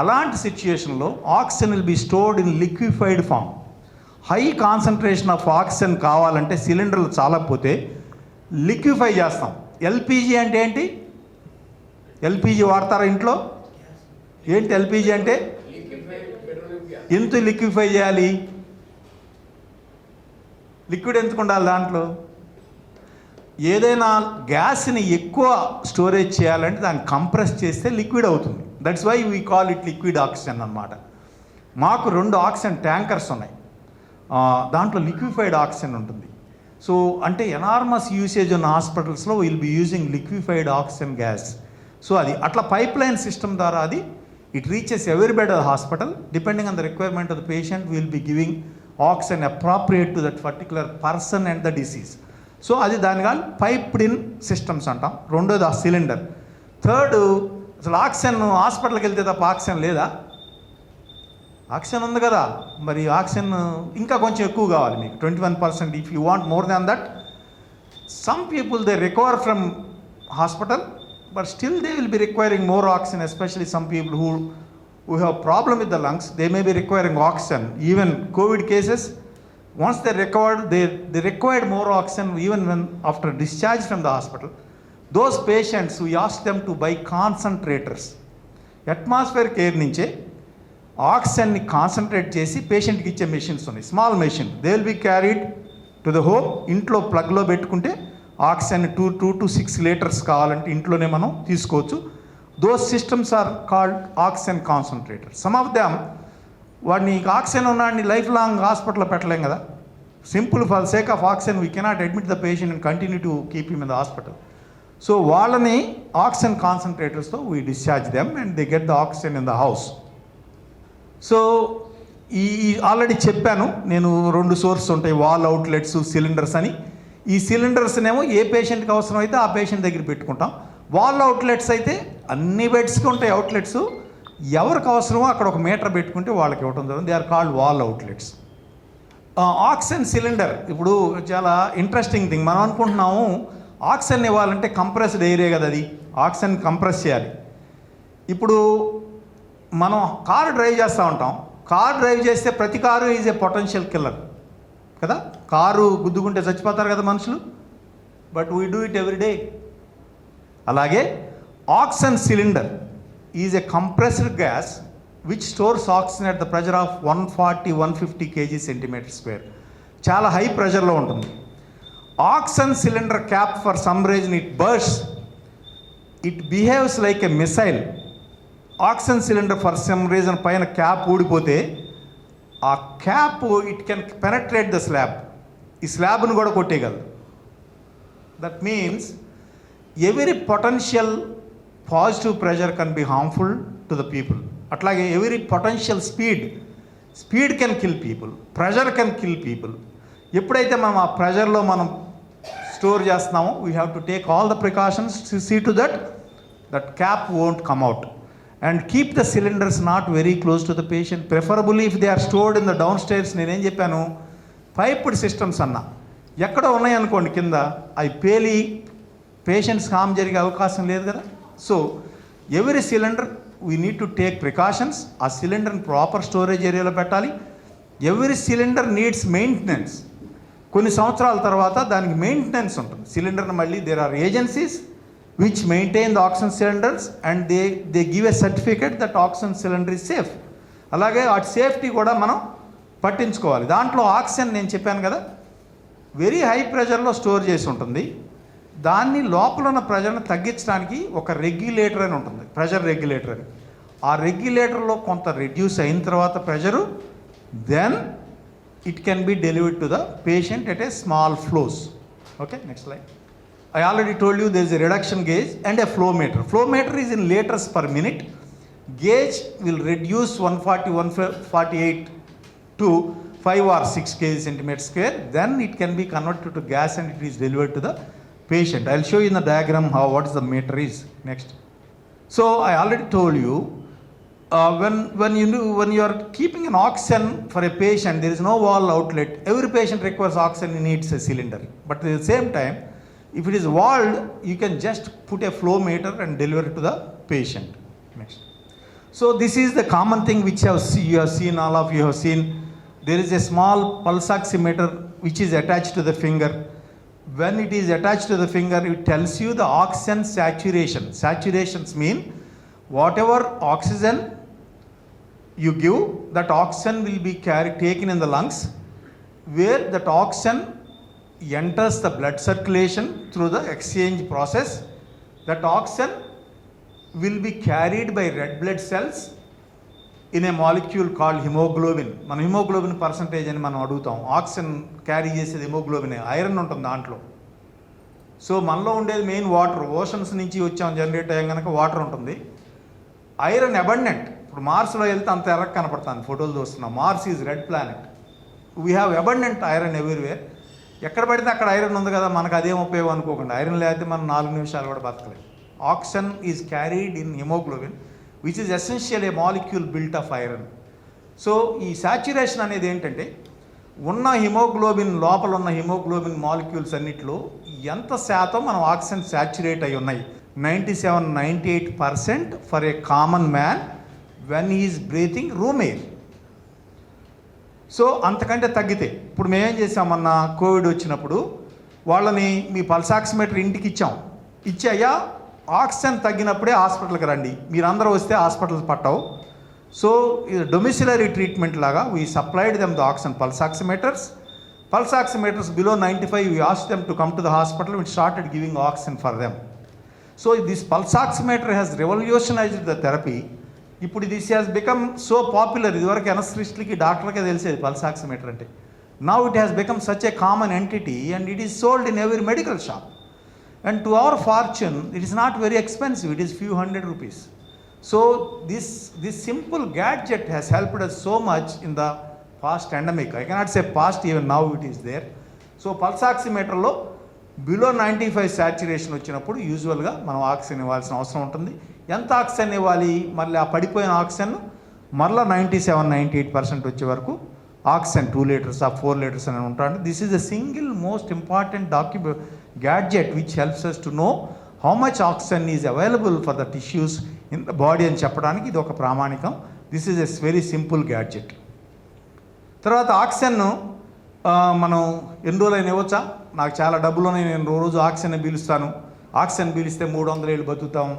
అలాంటి సిచ్యుయేషన్లో oxygen will be stored in liquefied form. High concentration of oxygen కావాలంటే సిలిండర్లు చాలకపోతే లిక్విఫై చేస్తాం. ఎల్పిజి అంటే ఏంటి? ఎల్పిజి వాడతారా ఇంట్లో? ఏంటి ఎల్పిజి అంటే? ఎంత లిక్విఫై చేయాలి? లిక్విడ్ ఎందుకు ఉండాలి దాంట్లో? ఏదైనా గ్యాస్ని ఎక్కువ స్టోరేజ్ చేయాలంటే దాన్ని కంప్రెస్ చేస్తే లిక్విడ్ అవుతుంది. That's why we call it liquid oxygen అన్నమాట. మాకు 2 ఆక్సిజన్ ట్యాంకర్స్ ఉన్నాయి, దాంట్లో లిక్విఫైడ్ ఆక్సిజన్ ఉంటుంది. సో అంటే ఎనార్మస్ యూసేజ్ ఉన్న హాస్పిటల్స్లో will be using liquefied oxygen gas. So అది అట్లా పైప్ లైన్ సిస్టమ్ ద్వారా అది it reaches every bed of the hospital. Depending on the requirement of the patient, we will be giving oxygen appropriate to that particular person and the disease. So అది దాని కాదు piped in systems అంటాం. రెండోది ఆ cylinder. Third, అసలు oxygen హాస్పిటల్కి వెళ్తే తప్ప ఆక్సిజన్ లేదా? ఆక్సిజన్ ఉంది కదా, మరి ఆక్సిజన్ ఇంకా కొంచెం ఎక్కువ కావాలి మీకు, 21%. If you want more than that, some people they recover from hospital, but still they will be requiring more oxygen, especially some people who have problem with the lungs. They may be requiring oxygen. Even COVID cases, once they recovered, they required more oxygen even when after discharge from the hospital. Those patients, we asked them to buy concentrators. Atmospheric air నుంచే ఆక్సిజన్ని concentrate చేసి పేషెంట్కి ఇచ్చే machines ఉన్నాయి, small machine. They will be carried to the home. ఇంట్లో ప్లగ్లో పెట్టుకుంటే oxygen 2 to 6 litres కావాలంటే ఇంట్లోనే మనం తీసుకోవచ్చు. Those systems are called oxygen concentrator. Some of them వాడిని ఆక్సిజన్ ఉన్నాడిని లైఫ్ లాంగ్ హాస్పిటల్లో పెట్టలేం కదా. Simple, for sake of oxygen we cannot admit the patient and continue to keep him in the hospital. So వాళ్ళని oxygen కాన్సన్ట్రేటర్స్తో we discharge them and they get the oxygen in the house. So ఈ already చెప్పాను నేను, 2 sources ఉంటాయి, wall outlets, cylinders అని. ఈ సిలిండర్స్నేమో ఏ పేషెంట్కి అవసరం అయితే ఆ పేషెంట్ దగ్గర పెట్టుకుంటాం. వాల్ అవుట్లెట్స్ అయితే అన్ని బెడ్స్కి ఉంటాయి అవుట్లెట్స్. ఎవరికి అవసరమో అక్కడ ఒక మీటర్ పెట్టుకుంటే వాళ్ళకి ఇవ్వడం జరుగుతుంది. They are called wall outlets. Oxygen cylinder ఇప్పుడు చాలా ఇంట్రెస్టింగ్ థింగ్. మనం అనుకుంటున్నాము ఆక్సిజన్ ఇవ్వాలంటే కంప్రెస్డ్ ఎయిరే కదా, అది ఆక్సిజన్ కంప్రెస్ చేయాలి. ఇప్పుడు మనం కారు డ్రైవ్ చేస్తూ ఉంటాం, కార్ డ్రైవ్ చేస్తే ప్రతి car is a potential killer కదా. కారు గుద్దుకుంటే చచ్చిపోతారు కదా మనుషులు, but we do it every day. అలాగే oxygen cylinder is a compressed gas which stores oxygen at the pressure of 140-150 kg centimetre square. చాలా హై ప్రెషర్లో ఉంటుంది. Oxygen cylinder cap for some reason it burst, it behaves like a missile. Oxygen cylinder for some reason పైన cap ఊడిపోతే ఆ cap it can penetrate the slab, ఈ స్లాబ్ను కూడా కొట్టేయగలదు. That means every potential positive pressure can be harmful to the people. అట్లాగే every potential speed can kill people, pressure can kill people. ఎప్పుడైతే మనం ఆ ప్రెషర్లో మనం స్టోర్ చేస్తున్నామో we have to take all the precautions to see to that cap won't come out. And keep the cylinders not very close to the patient, preferably if they are stored in the downstairs. నేనేం చెప్పాను, piped systems అన్న ఎక్కడో ఉన్నాయనుకోండి కింద, అవి పేలి patients హామ్ జరిగే అవకాశం లేదు కదా. So every cylinder we need to take precautions. ఆ సిలిండర్ని ప్రాపర్ స్టోరేజ్ ఏరియాలో పెట్టాలి. Every cylinder needs maintenance. కొన్ని సంవత్సరాల తర్వాత దానికి మెయింటెనెన్స్ ఉంటుంది. సిలిండర్ని మళ్ళీ there are agencies which maintain the oxygen cylinders and they give a certificate that oxygen cylinder is safe. అలాగే ఆ సేఫ్టీ కూడా మనం పట్టించుకోవాలి. దాంట్లో ఆక్సిజన్ నేను చెప్పాను కదా వెరీ హై ప్రెషర్లో స్టోర్ చేసి ఉంటుంది. దాన్ని లోపల ఉన్న ప్రెషర్ని తగ్గించడానికి ఒక రెగ్యులేటర్ అని ఉంటుంది, ప్రెషర్ రెగ్యులేటర్ అని. ఆ రెగ్యులేటర్లో కొంత రెడ్యూస్ అయిన తర్వాత pressure, then it can be delivered to the patient at a small flows. Okay, next slide. I already told you there is a reduction gauge and a flow meter. Flow meter is in liters per minute. Gauge will reduce 140-148 to 5 or 6 kg centimeter square. Then it can be converted to gas and it is delivered to the patient. I will show you in the diagram how what is the meter is. Next. So I already told you when you are keeping an oxygen for a patient, there is no wall outlet. Every patient requires oxygen, he needs a cylinder. But at the same time, if it is walled, you can just put a flow meter and deliver it to the patient. Next. So this is the common thing which you have seen, all of you have seen. There is a small pulse oximeter which is attached to the finger. When it is attached to the finger, it tells you the oxygen saturation. Saturations mean whatever oxygen you give, that oxygen will be taken in the lungs, where that oxygen enters the blood circulation through the exchange process. That oxygen will be carried by red blood cells in a molecule called hemoglobin. మన haemoglobin percentage అని మనం అడుగుతాం. Oxygen carry చేసేది haemoglobin, iron ఉంటుంది దాంట్లో. So మనలో ఉండేది main water. Oceans నుంచి వచ్చాం, జనరేట్ అయ్యాం కనుక వాటర్ ఉంటుంది. Iron abundant. ఇప్పుడు మార్స్లో వెళ్తే అంత ఎర్రగా కనపడుతుంది, ఫోటోలు చూస్తున్నాం. Mars is red planet. We have abundant iron everywhere. ఎక్కడ పడితే అక్కడ ఐరన్ ఉంది కదా, మనకు అదేం ఉపయోగం అనుకోకుండా. ఐరన్ లేకపోతే మనం 4 నిమిషాలు కూడా బతకలేదు. Oxygen is carried in haemoglobin which is essential a molecule built of iron. So ఈ సాచ్యురేషన్ అనేది ఏంటంటే ఉన్న హిమోగ్లోబిన్ లోపల ఉన్న హిమోగ్లోబిన్ మాలిక్యూల్స్ అన్నిట్లో ఎంత శాతం మనం ఆక్సిజన్ సాచ్యురేట్ అయి ఉన్నాయి. 97-98% for a common man when is breathing room air. So అంతకంటే తగ్గితే, ఇప్పుడు మేమేం చేసామన్న కోవిడ్ వచ్చినప్పుడు వాళ్ళని మీ పల్స్ ఆక్సిమీటర్ ఇంటికి ఇచ్చి అయ్యా ఆక్సిజన్ తగ్గినప్పుడే హాస్పిటల్కి రండి, మీరందరూ వస్తే హాస్పిటల్స్ పట్టవు. సో ఇది డొమిసిలరీ ట్రీట్మెంట్ లాగా we supplied them the oxygen pulse oximeters below 95 we ask them to come to the hospital. We started giving oxygen for them. So this pulse oximeter has revolutionised the therapy. ఇప్పుడు this has become so popular. ఇదివరకు ఎనస్థిస్ట్లకి డాక్టర్కే తెలిసేది pulse oximeter అంటే. Now it has become such a common entity and it is sold in every medical shop. And to hour fortune it is not very expensive, it is few hundred rupees. So this simple gadget has helped us so much in the past pandemic. I cannot say past, even now it is there. So pulse oximeter లో below 95 saturation వచ్చినప్పుడు యూజువల్గా మనం oxygen ఇవ్వాల్సిన అవసరం ఉంటుంది. ఎంత oxygen ఇవ్వాలి, మళ్ళీ ఆ పడిపోయిన ఆక్సిజన్ మరలా 97-98% వచ్చే వరకు ఆక్సిజన్ 2 liters or 4 liters అని ఉంటాడు. This is the single most important gadget which helps us to know how much oxygen is available for the tissues in the body అని చెప్పడానికి ఇది ఒక ప్రామాణికం. This is a very simple gadget. తర్వాత ఆక్సిజన్ను మనం ఎన్ని రోజులైనా ఇవ్వచ్చా? నాకు చాలా డబ్బులున్నాయి, నేను రోజు ఆక్సిజన్ పీలుస్తాను, ఆక్సిజన్ పీలిస్తే 300 ఏళ్ళు బతుకుతాం,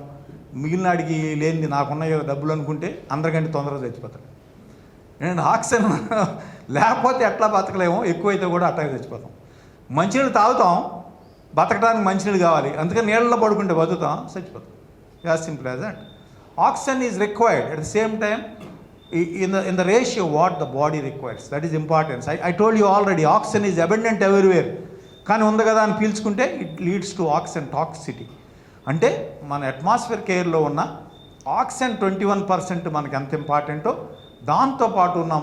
మిగిలినాడికి లేనిది నాకున్నాయి డబ్బులు అనుకుంటే అందరికంటే తొందరగా చచ్చిపోతాడు. నేను ఆక్సిజన్ లేకపోతే ఎట్లా బతకలేము, ఎక్కువైతే కూడా అట్లాగే చచ్చిపోతాం. మంచినీళ్ళు తాగుతాం, బతకడానికి మంచినీళ్ళు కావాలి, అందుకని నీళ్ళలో పడుకుంటే బతుకుతాం, చచ్చిపోతాం. As simple as that. Oxygen is required at the same time in the ratio what the body requires. That is important. I told you already, oxygen is abundant everywhere. కానీ ఉంది కదా అని పీల్చుకుంటే it leads to oxygen toxicity. అంటే మన atmosphere కేర్లో ఉన్న oxygen 21% మనకి ఎంత ఇంపార్టెంటో, దాంతోపాటు ఉన్న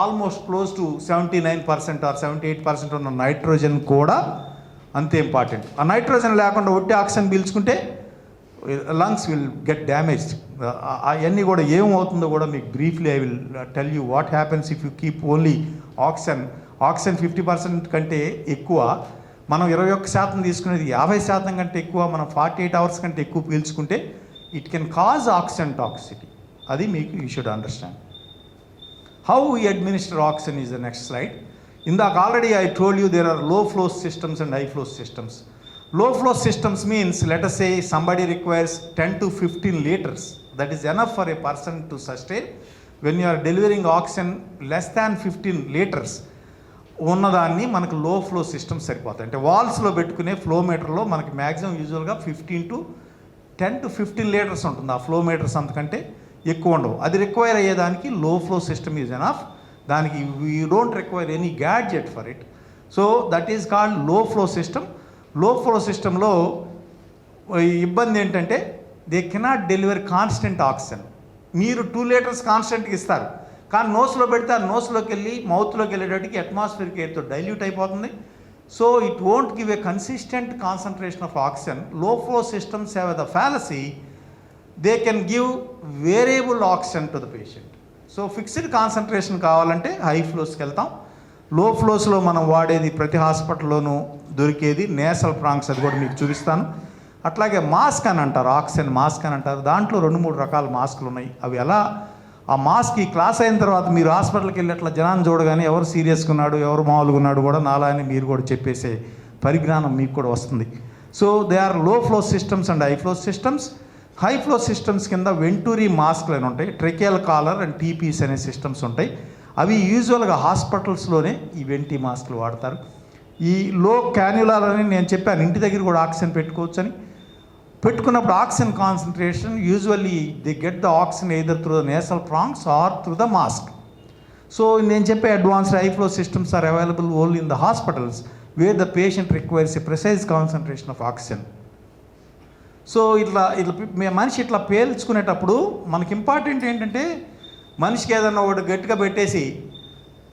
ఆల్మోస్ట్ క్లోజ్ టు 79% ఆర్ 78% ఉన్న నైట్రోజన్ కూడా అంతే ఇంపార్టెంట్. ఆ నైట్రోజన్ లేకుండా ఒట్టి ఆక్సిజన్ పీల్చుకుంటే లంగ్స్ విల్ గెట్ డ్యామేజ్డ్. అవన్నీ కూడా ఏమవుతుందో కూడా మీకు briefly I will tell you what happens if you keep only oxygen. Oxygen 50% కంటే ఎక్కువ, మనం 21% తీసుకునేది 50% కంటే ఎక్కువ, మనం 48 అవర్స్ కంటే ఎక్కువ పీల్చుకుంటే it can cause oxygen toxicity. అది మీకు you should understand. How we administer oxygen is the next slide. ఇందాక already I told you there are low flow systems and high flow systems. Low flow systems means, let us say somebody requires 10 to 15 liters. That is enough for a person to sustain. When you are delivering oxygen less than 15 liters, ఉన్నదాన్ని మనకు లో flow system సరిపోతాయి. అంటే వాల్స్లో పెట్టుకునే flow మీటర్లో మనకి maximum యూజువల్గా 10 to 15 litres ఉంటుంది. ఆ ఫ్లో మీటర్స్ అంతకంటే ఎక్కువ ఉండవు. అది రిక్వైర్ అయ్యేదానికి లో ఫ్లో సిస్టమ్ ఈజ్ ఎనఫ్. దానికి we don't require any gadget for it. So that is called లో ఫ్లో సిస్టమ్. లో ఫ్లో సిస్టంలో ఇబ్బంది ఏంటంటే they cannot deliver constant oxygen. మీరు 2 లీటర్స్ కాన్స్టెంట్గా ఇస్తారు, కానీ నోస్లో పెడితే ఆ నోస్లోకి వెళ్ళి మౌత్లోకి వెళ్ళేటట్టుకి అట్మాస్ఫియర్ ఎయిర్తో డైల్యూట్ అయిపోతుంది. So it won't give a consistent concentration of oxygen. Low flow systems have the fallacy they can give variable oxygen to the patient. So fixed concentration కావాలంటే హై ఫ్లోస్కి వెళ్తాం. లో ఫ్లోస్లో మనం వాడేది ప్రతి హాస్పిటల్లోనూ దొరికేది నేసల్ ప్రాంగ్స్, అది కూడా మీకు చూపిస్తాను. అట్లాగే మాస్క్ అని అంటారు, ఆక్సిజన్ మాస్క్ అని అంటారు. దాంట్లో 2-3 రకాల మాస్కులు ఉన్నాయి. అవి ఎలా, ఆ మాస్క్ ఈ క్లాస్ అయిన తర్వాత మీరు హాస్పిటల్కి వెళ్ళి అట్లా జనాన్ని చూడగానే ఎవరు సీరియస్గా ఉన్నాడు, ఎవరు మామూలుగా ఉన్నాడు కూడా నాలా అని మీరు కూడా చెప్పేసే పరిజ్ఞానం మీకు కూడా వస్తుంది. So they are low flow systems and high flow systems. High flow systems కింద వెంటూరీ మాస్క్లు అని ఉంటాయి, ట్రెకియల్ కాలర్ అండ్ టీపీస్ అనే సిస్టమ్స్ ఉంటాయి. అవి యూజువల్గా హాస్పిటల్స్లోనే ఈ వెంటీ మాస్క్లు వాడతారు. ఈ లో క్యాన్యులాలని నేను చెప్పాను, ఇంటి దగ్గర కూడా ఆక్సిజన్ పెట్టుకోవచ్చు అని. పెట్టుకున్నప్పుడు oxygen concentration usually they get the oxygen either through the nasal prongs or through the mask. So నేను చెప్పే advanced high flow systems are available only in the hospitals where the patient requires a precise concentration of oxygen. So ఇట్లా మనిషి ఇట్లా పేల్చుకునేటప్పుడు మనకి important ఏంటంటే, మనిషికి ఏదన్నా ఒకటి గట్టిగా పెట్టేసి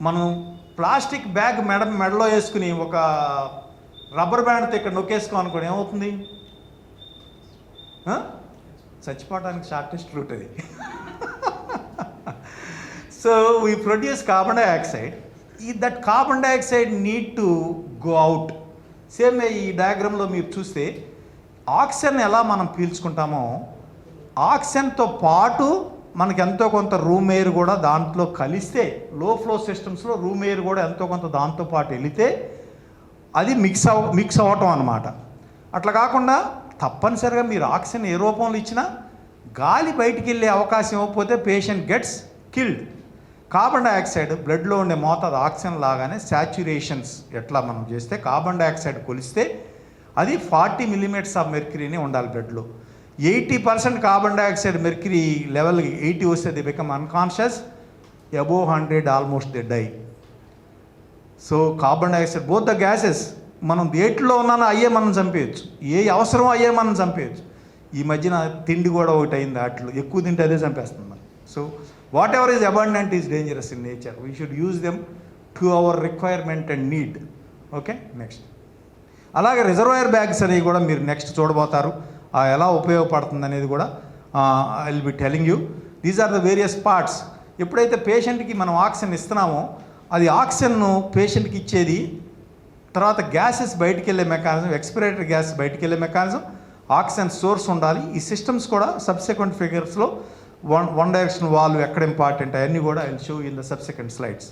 మనం ప్లాస్టిక్ బ్యాగ్ మెడలో వేసుకుని ఒక రబ్బర్ బ్యాండ్తో ఇక్కడ నొక్కేసుకో అనుకోండి, ఏమవుతుంది? చచ్చిపోవడానికి షార్టెస్ట్ రూట్ అది. So we produce carbon dioxide. That carbon dioxide need to go out. Same ఈ డయాగ్రామ్లో మీరు చూస్తే ఆక్సిజన్ ఎలా మనం పీల్చుకుంటామో, ఆక్సిజన్తో పాటు మనకి ఎంతో కొంత రూమ్ ఎయిర్ కూడా దాంట్లో కలిస్తే, లో ఫ్లో సిస్టమ్స్లో రూమ్ ఎయిర్ కూడా ఎంతో కొంత దాంతోపాటు వెళితే అది మిక్స్ అవ్వటం అన్నమాట. అట్లా కాకుండా తప్పనిసరిగా మీరు ఆక్సిజన్ ఏ రూపంలో ఇచ్చినా గాలి బయటికి వెళ్ళే అవకాశం ఇవ్వకపోతే patient gets killed. Carbon dioxide బ్లడ్లో ఉండే మోతాదు ఆక్సిజన్ లాగానే శాచ్యురేషన్స్ ఎట్లా మనం చేస్తే కార్బన్ డైఆక్సైడ్ కొలిస్తే అది 40 మిల్లీమీటర్స్ ఆఫ్ మెర్క్యూరీనే ఉండాలి బ్లడ్లో. 80% కార్బన్ డైఆక్సైడ్ మెర్క్యూరీ లెవెల్ 80 వస్తే they become unconscious, above 100 almost they die. So carbon dioxide both the gases మనం దేంట్లో ఉన్నానో అయ్యే మనం చంపేయచ్చు, ఏ అవసరం అయ్యే మనం చంపేయచ్చు. ఈ మధ్యన తిండి కూడా ఒకటి అయింది, అట్లు ఎక్కువ తింటే అదే చంపేస్తుంది మనం. So whatever is abundant is dangerous in nature. We should use them to our requirement and need. Okay, next. అలాగే రిజర్వాయర్ బ్యాగ్స్ అనేవి కూడా మీరు నెక్స్ట్ చూడబోతారు, ఎలా ఉపయోగపడుతుంది అనేది కూడా I will be telling you. These are the various parts. ఎప్పుడైతే పేషెంట్కి మనం ఆక్సిజన్ ఇస్తున్నామో, అది ఆక్సిజన్ను పేషెంట్కి ఇచ్చేది, తర్వాత గ్యాసెస్ బయటికి వెళ్ళే మెకానిజం, ఎక్స్పిరేటరీ గ్యాస్ బయటికి వెళ్ళే మెకానిజం, ఆక్సిజన్ సోర్స్ ఉండాలి. ఈ సిస్టమ్స్ కూడా సబ్సిక్వెంట్ ఫిగర్స్లో వన్ డైరెక్షన్ వాల్వ్ ఎక్కడ ఇంపార్టెంట్ అవన్నీ కూడా I will show in the subsequent slides.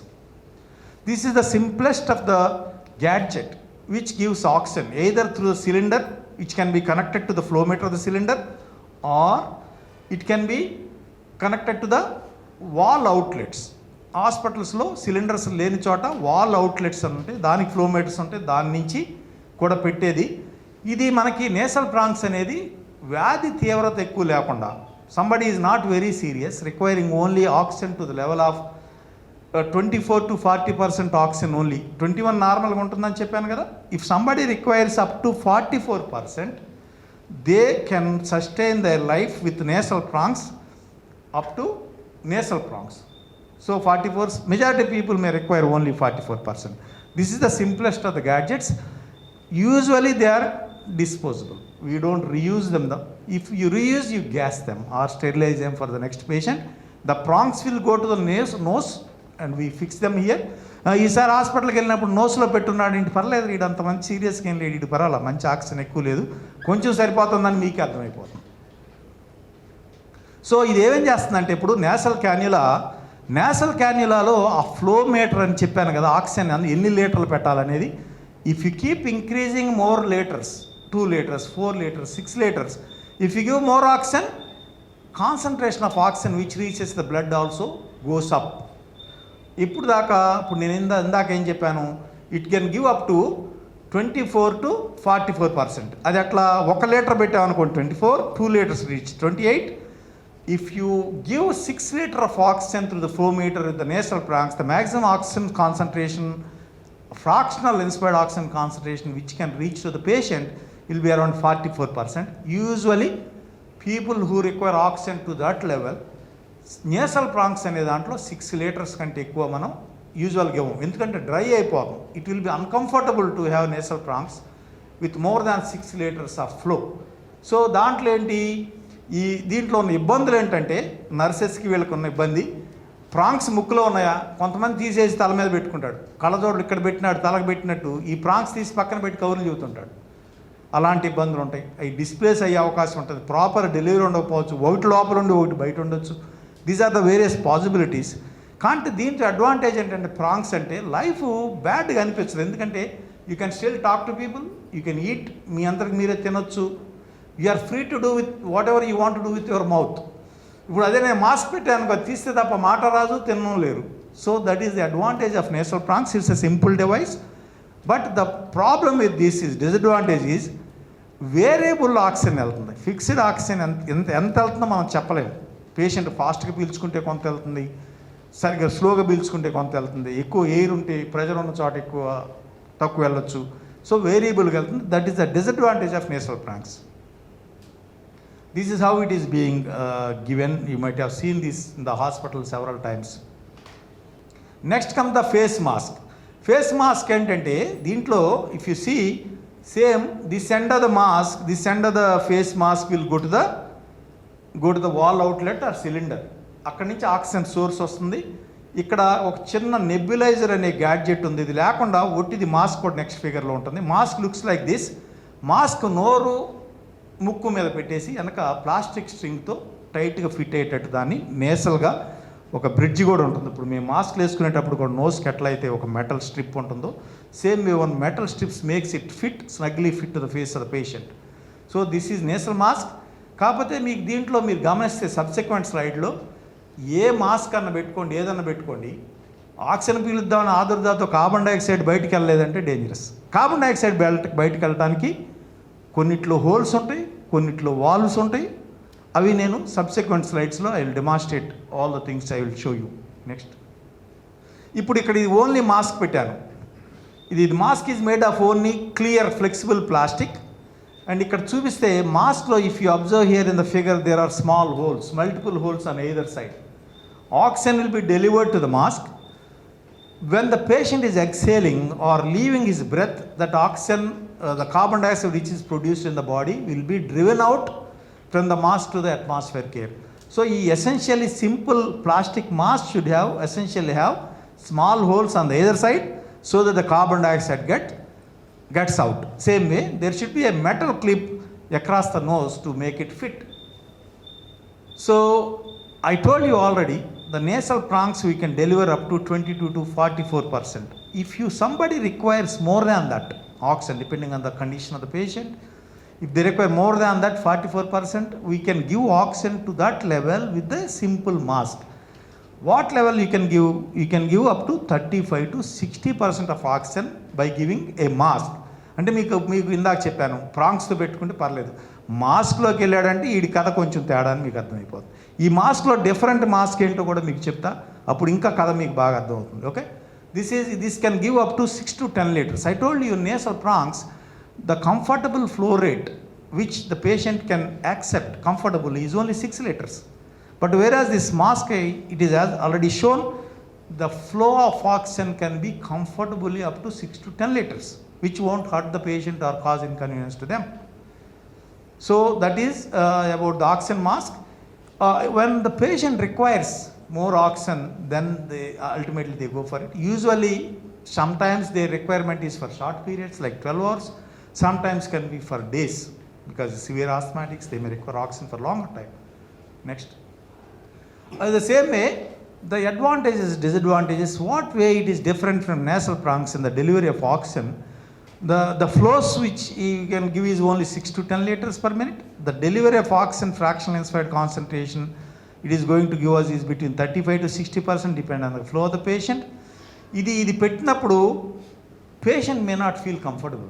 This is the simplest of the gadget which gives oxygen either through the cylinder which can be connected to the flow meter of the cylinder, or it can be connected to the wall outlets. హాస్పిటల్స్లో cylinders లేని చోట wall outlets అని ఉంటాయి, దానికి flow metres ఉంటాయి, దాని నుంచి కూడా పెట్టేది. ఇది మనకి నేసల్ ప్రాంక్స్ అనేది వ్యాధి తీవ్రత ఎక్కువ లేకుండా, somebody is not very serious requiring only oxygen to the level of 24 to 40% oxygen only. 21 నార్మల్గా ఉంటుందని చెప్పాను కదా. If somebody requires up to 44%, they can sustain their life with nasal pranks up to nasal pranks. So 44, majority people may require only 44%. This is the simplest of the gadgets. Usually they are disposable. We don't reuse them. If you reuse, you gas them or sterilize them for the next patient. The prongs will go to the nose and we fix them here. ఈసారి హాస్పిటల్కి వెళ్ళినప్పుడు నోస్లో పెట్టున్నాడు, ఇంటి పర్లేదు, వీడు అంత మంచి సీరియస్గా ఏం లేడు, ఇటు పర్వాలా, మంచి ఆక్సిజన్ ఎక్కువ లేదు, కొంచెం సరిపోతుందని మీకే అర్థమైపోతుంది. సో ఇది ఏమేం చేస్తుందంటే, ఇప్పుడు నేసల్ క్యాన్యులాలో ఆ ఫ్లో మీటర్ అని చెప్పాను కదా, ఆక్సిజన్ ఎన్ని లీటర్లు పెట్టాలనేది. If you keep increasing more litres, 2 liters, 4 liters, 6 liters, if you give more oxygen, concentration of oxygen which reaches the blood also goes up. ఇప్పుడు నేను ఇందాక ఏం చెప్పాను, it can give up to 24 to 44%. అది అట్లా 1 లీటర్ పెట్టామనుకోండి 24, 2 liters reach 28. If you give 6 liters of oxygen through the flow meter with the nasal prongs, the maximum oxygen concentration, fractional inspired oxygen concentration which can reach to the patient will be around 44%. Usually people who require oxygen to that level, nasal pranks అనే దాంట్లో 6 liters కంటే ఎక్కువ మనం యూజువల్గా ఇవ్వం, ఎందుకంటే dry అయిపోతాం. It will be uncomfortable to have nasal pranks with more than 6 liters of flow. So దాంట్లో ఏంటి, దీంట్లో ఉన్న ఇబ్బందులు ఏంటంటే, నర్సెస్కి వీళ్ళకి ఉన్న ఇబ్బంది, ప్రాంక్స్ ముక్కులో ఉన్నాయా, కొంతమంది తీసేసి తల మీద పెట్టుకుంటాడు, కళ్ళజోడులు ఇక్కడ పెట్టినాడు తలకు పెట్టినట్టు ఈ ప్రాంక్స్ తీసి పక్కన పెట్టి కవర్లు చెబుతుంటాడు. అలాంటి ఇబ్బందులు ఉంటాయి, అవి డిస్ప్లేస్ అయ్యే అవకాశం ఉంటుంది, ప్రాపర్ డెలివరీ ఉండకపోవచ్చు, ఒకటి లోపల ఉండి ఒకటి బయట ఉండొచ్చు. These are the various possibilities. కానీ దీంట్లో అడ్వాంటేజ్ ఏంటంటే, ప్రాంక్స్ అంటే లైఫ్ బ్యాడ్గా అనిపించదు, ఎందుకంటే you can still talk to people, you can eat, మీ అందరికి మీరే తినొచ్చు, you are free to do with whatever you want to do with your mouth. ఇప్పుడు అదే నేను మాస్క్ పెట్టాను కదా, తీస్తే తప్ప మాట రాదు, తినడం లేరు. So that is the advantage of nasal pranks. It's a simple device, but the problem with this is, disadvantage is variable oxygen వెళ్తుంది, ఫిక్స్డ్ ఆక్సిజన్ ఎంత వెళ్తుందో మనం చెప్పలేము. పేషెంట్ ఫాస్ట్గా పీల్చుకుంటే కొంత వెళ్తుంది, సరిగ్గా స్లోగా పీల్చుకుంటే కొంత వెళ్తుంది, ఎక్కువ ఎయిర్ ఉంటే ప్రెషర్ ఉన్న చోట తక్కువ వెళ్ళొచ్చు. సో వేరియబుల్గా వెళ్తుంది. That is the disadvantage of nasal pranks. This is how it is being given. You might have seen this in the hospital several times. Next comes the face mask. Face mask ఏంటంటే, దీంట్లో if you see, same, this end of the mask, this end of the face mask will go to the wall outlet or cylinder. అక్కడి నుంచి oxygen source వస్తుంది. ఇక్కడ ఒక చిన్న nebuliser అనే gadget ఉంది, ఇది లేకుండా ఒట్టిది మాస్క్ కూడా నెక్స్ట్ ఫిగర్లో ఉంటుంది. Mask looks like this. Mask నోరు ముక్కు మీద పెట్టేసి వెనక ప్లాస్టిక్ స్ట్రింగ్తో టైట్గా ఫిట్ అయ్యేటట్టు దాన్ని నేసల్గా ఒక బ్రిడ్జ్ కూడా ఉంటుంది. ఇప్పుడు మేము మాస్క్ వేసుకునేటప్పుడు కూడా నోస్కి ఎట్లయితే ఒక మెటల్ స్ట్రిప్ ఉంటుందో, same way one metal strips makes it fit snugly fit to the face of the patient. So this is nasal mask. కాకపోతే మీకు దీంట్లో మీరు గమనిస్తే సబ్సెక్వెంట్ స్లైడ్లో ఏ మాస్క్ అన్న పెట్టుకోండి, ఏదన్నా పెట్టుకోండి, ఆక్సిజన్ పీలుద్దామని ఆదుర్దాతో కార్బన్ డైఆక్సైడ్ బయటికి వెళ్ళలేదంటే డేంజరస్. కార్బన్ డైఆక్సైడ్ బయటికి వెళ్ళడానికి కొన్నిట్లో హోల్స్ ఉంటాయి, కొన్నిట్లో వాల్వ్స్ ఉంటాయి. అవి నేను సబ్సెక్వెంట్ స్లైడ్స్లో I will demonstrate all the things I will show you next. ఇప్పుడు ఇక్కడ ఇది ఓన్లీ మాస్క్ పెట్టాను. ఇది mask is made of only clear flexible plastic. And ఇక్కడ చూపిస్తే మాస్క్లో if you observe here in the figure there are small holes, multiple holes on either side. Oxygen will be delivered to the mask. When the patient is exhaling or leaving his breath, that oxygen, the carbon dioxide which is produced in the body will be driven out from the mask to the atmospheric air. So, essentially simple plastic mask should essentially have small holes on the either side so that the carbon dioxide gets out. Same way, there should be a metal clip across the nose to make it fit. So, I told you already, the nasal prongs we can deliver up to 22 to 44%. If somebody requires more than that oxygen, depending on the condition of the patient, if they require more than that 44%, we can give oxygen to that level with the simple mask. What level you can give? You can give up to 35 to 60% of oxygen by giving a mask. అంటే మీకు ఇందాక చెప్పాను, ప్రాంగ్స్తో పెట్టుకుంటే పర్లేదు. మాస్క్లోకి వెళ్ళాడంటే ఈ కథ కొంచెం తేడా అని మీకు అర్థమైపోతుంది. ఈ మాస్క్లో డిఫరెంట్ మాస్క్ ఏంటో కూడా మీకు చెప్తా, అప్పుడు ఇంకా కథ మీకు బాగా అర్థమవుతుంది. Okay, this can give up to 6 to 10 liters. I told you nasal prongs, the comfortable flow rate which the patient can accept comfortably is only 6 liters. But whereas this mask, it is as already shown, the flow of oxygen can be comfortably up to 6 to 10 liters, which won't hurt the patient or cause inconvenience to them. So that is about the oxygen mask. When the patient requires more oxygen, then ultimately they go for it. Usually, sometimes their requirement is for short periods like 12 hours, sometimes can be for days, because severe asthmatics, they may require oxygen for longer time. Next. The same way, the advantages, disadvantages, what way it is different from nasal prongs in the delivery of oxygen. The flows which you can give is only 6 to 10 liters per minute. The delivery of oxygen fractional inspired concentration, it is going to give us is between 35 to 60%, depending on the flow of the patient. ఇది పెట్టినప్పుడు patient may not feel comfortable.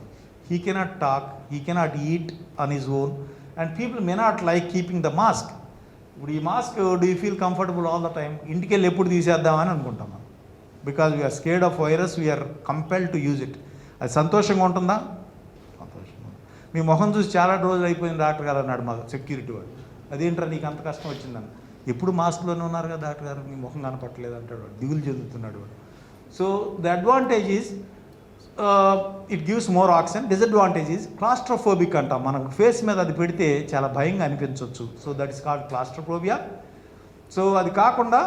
He cannot talk, he cannot eat on his own, and people may not like keeping the mask. ఇప్పుడు ఈ mask do you feel comfortable all the time? ఇంటికి వెళ్ళి ఎప్పుడు తీసేద్దామని అనుకుంటాం మనం, because we're scared of virus, we're compelled to use it. అది సంతోషంగా ఉంటుందా? సంతోషంగా. మీ మొహం చూసి చాలా రోజులు అయిపోయింది డాక్టర్ గారు అన్నాడు మా సెక్యూరిటీ వాడు. అదేంట్రా నీకు అంత కష్టం వచ్చిందని. ఎప్పుడు మాస్క్లోనే ఉన్నారు కదా డాక్టర్ గారు, మీ మొహం కనపట్టలేదు అంటాడు వాడు, దిగులు చెందుతున్నాడు వాడు. So the advantage is it gives more oxygen. Disadvantage is claustrophobic అంటాం, మనకు ఫేస్ మీద అది పెడితే చాలా భయంగా అనిపించవచ్చు. So that is called claustrophobia. So అది కాకుండా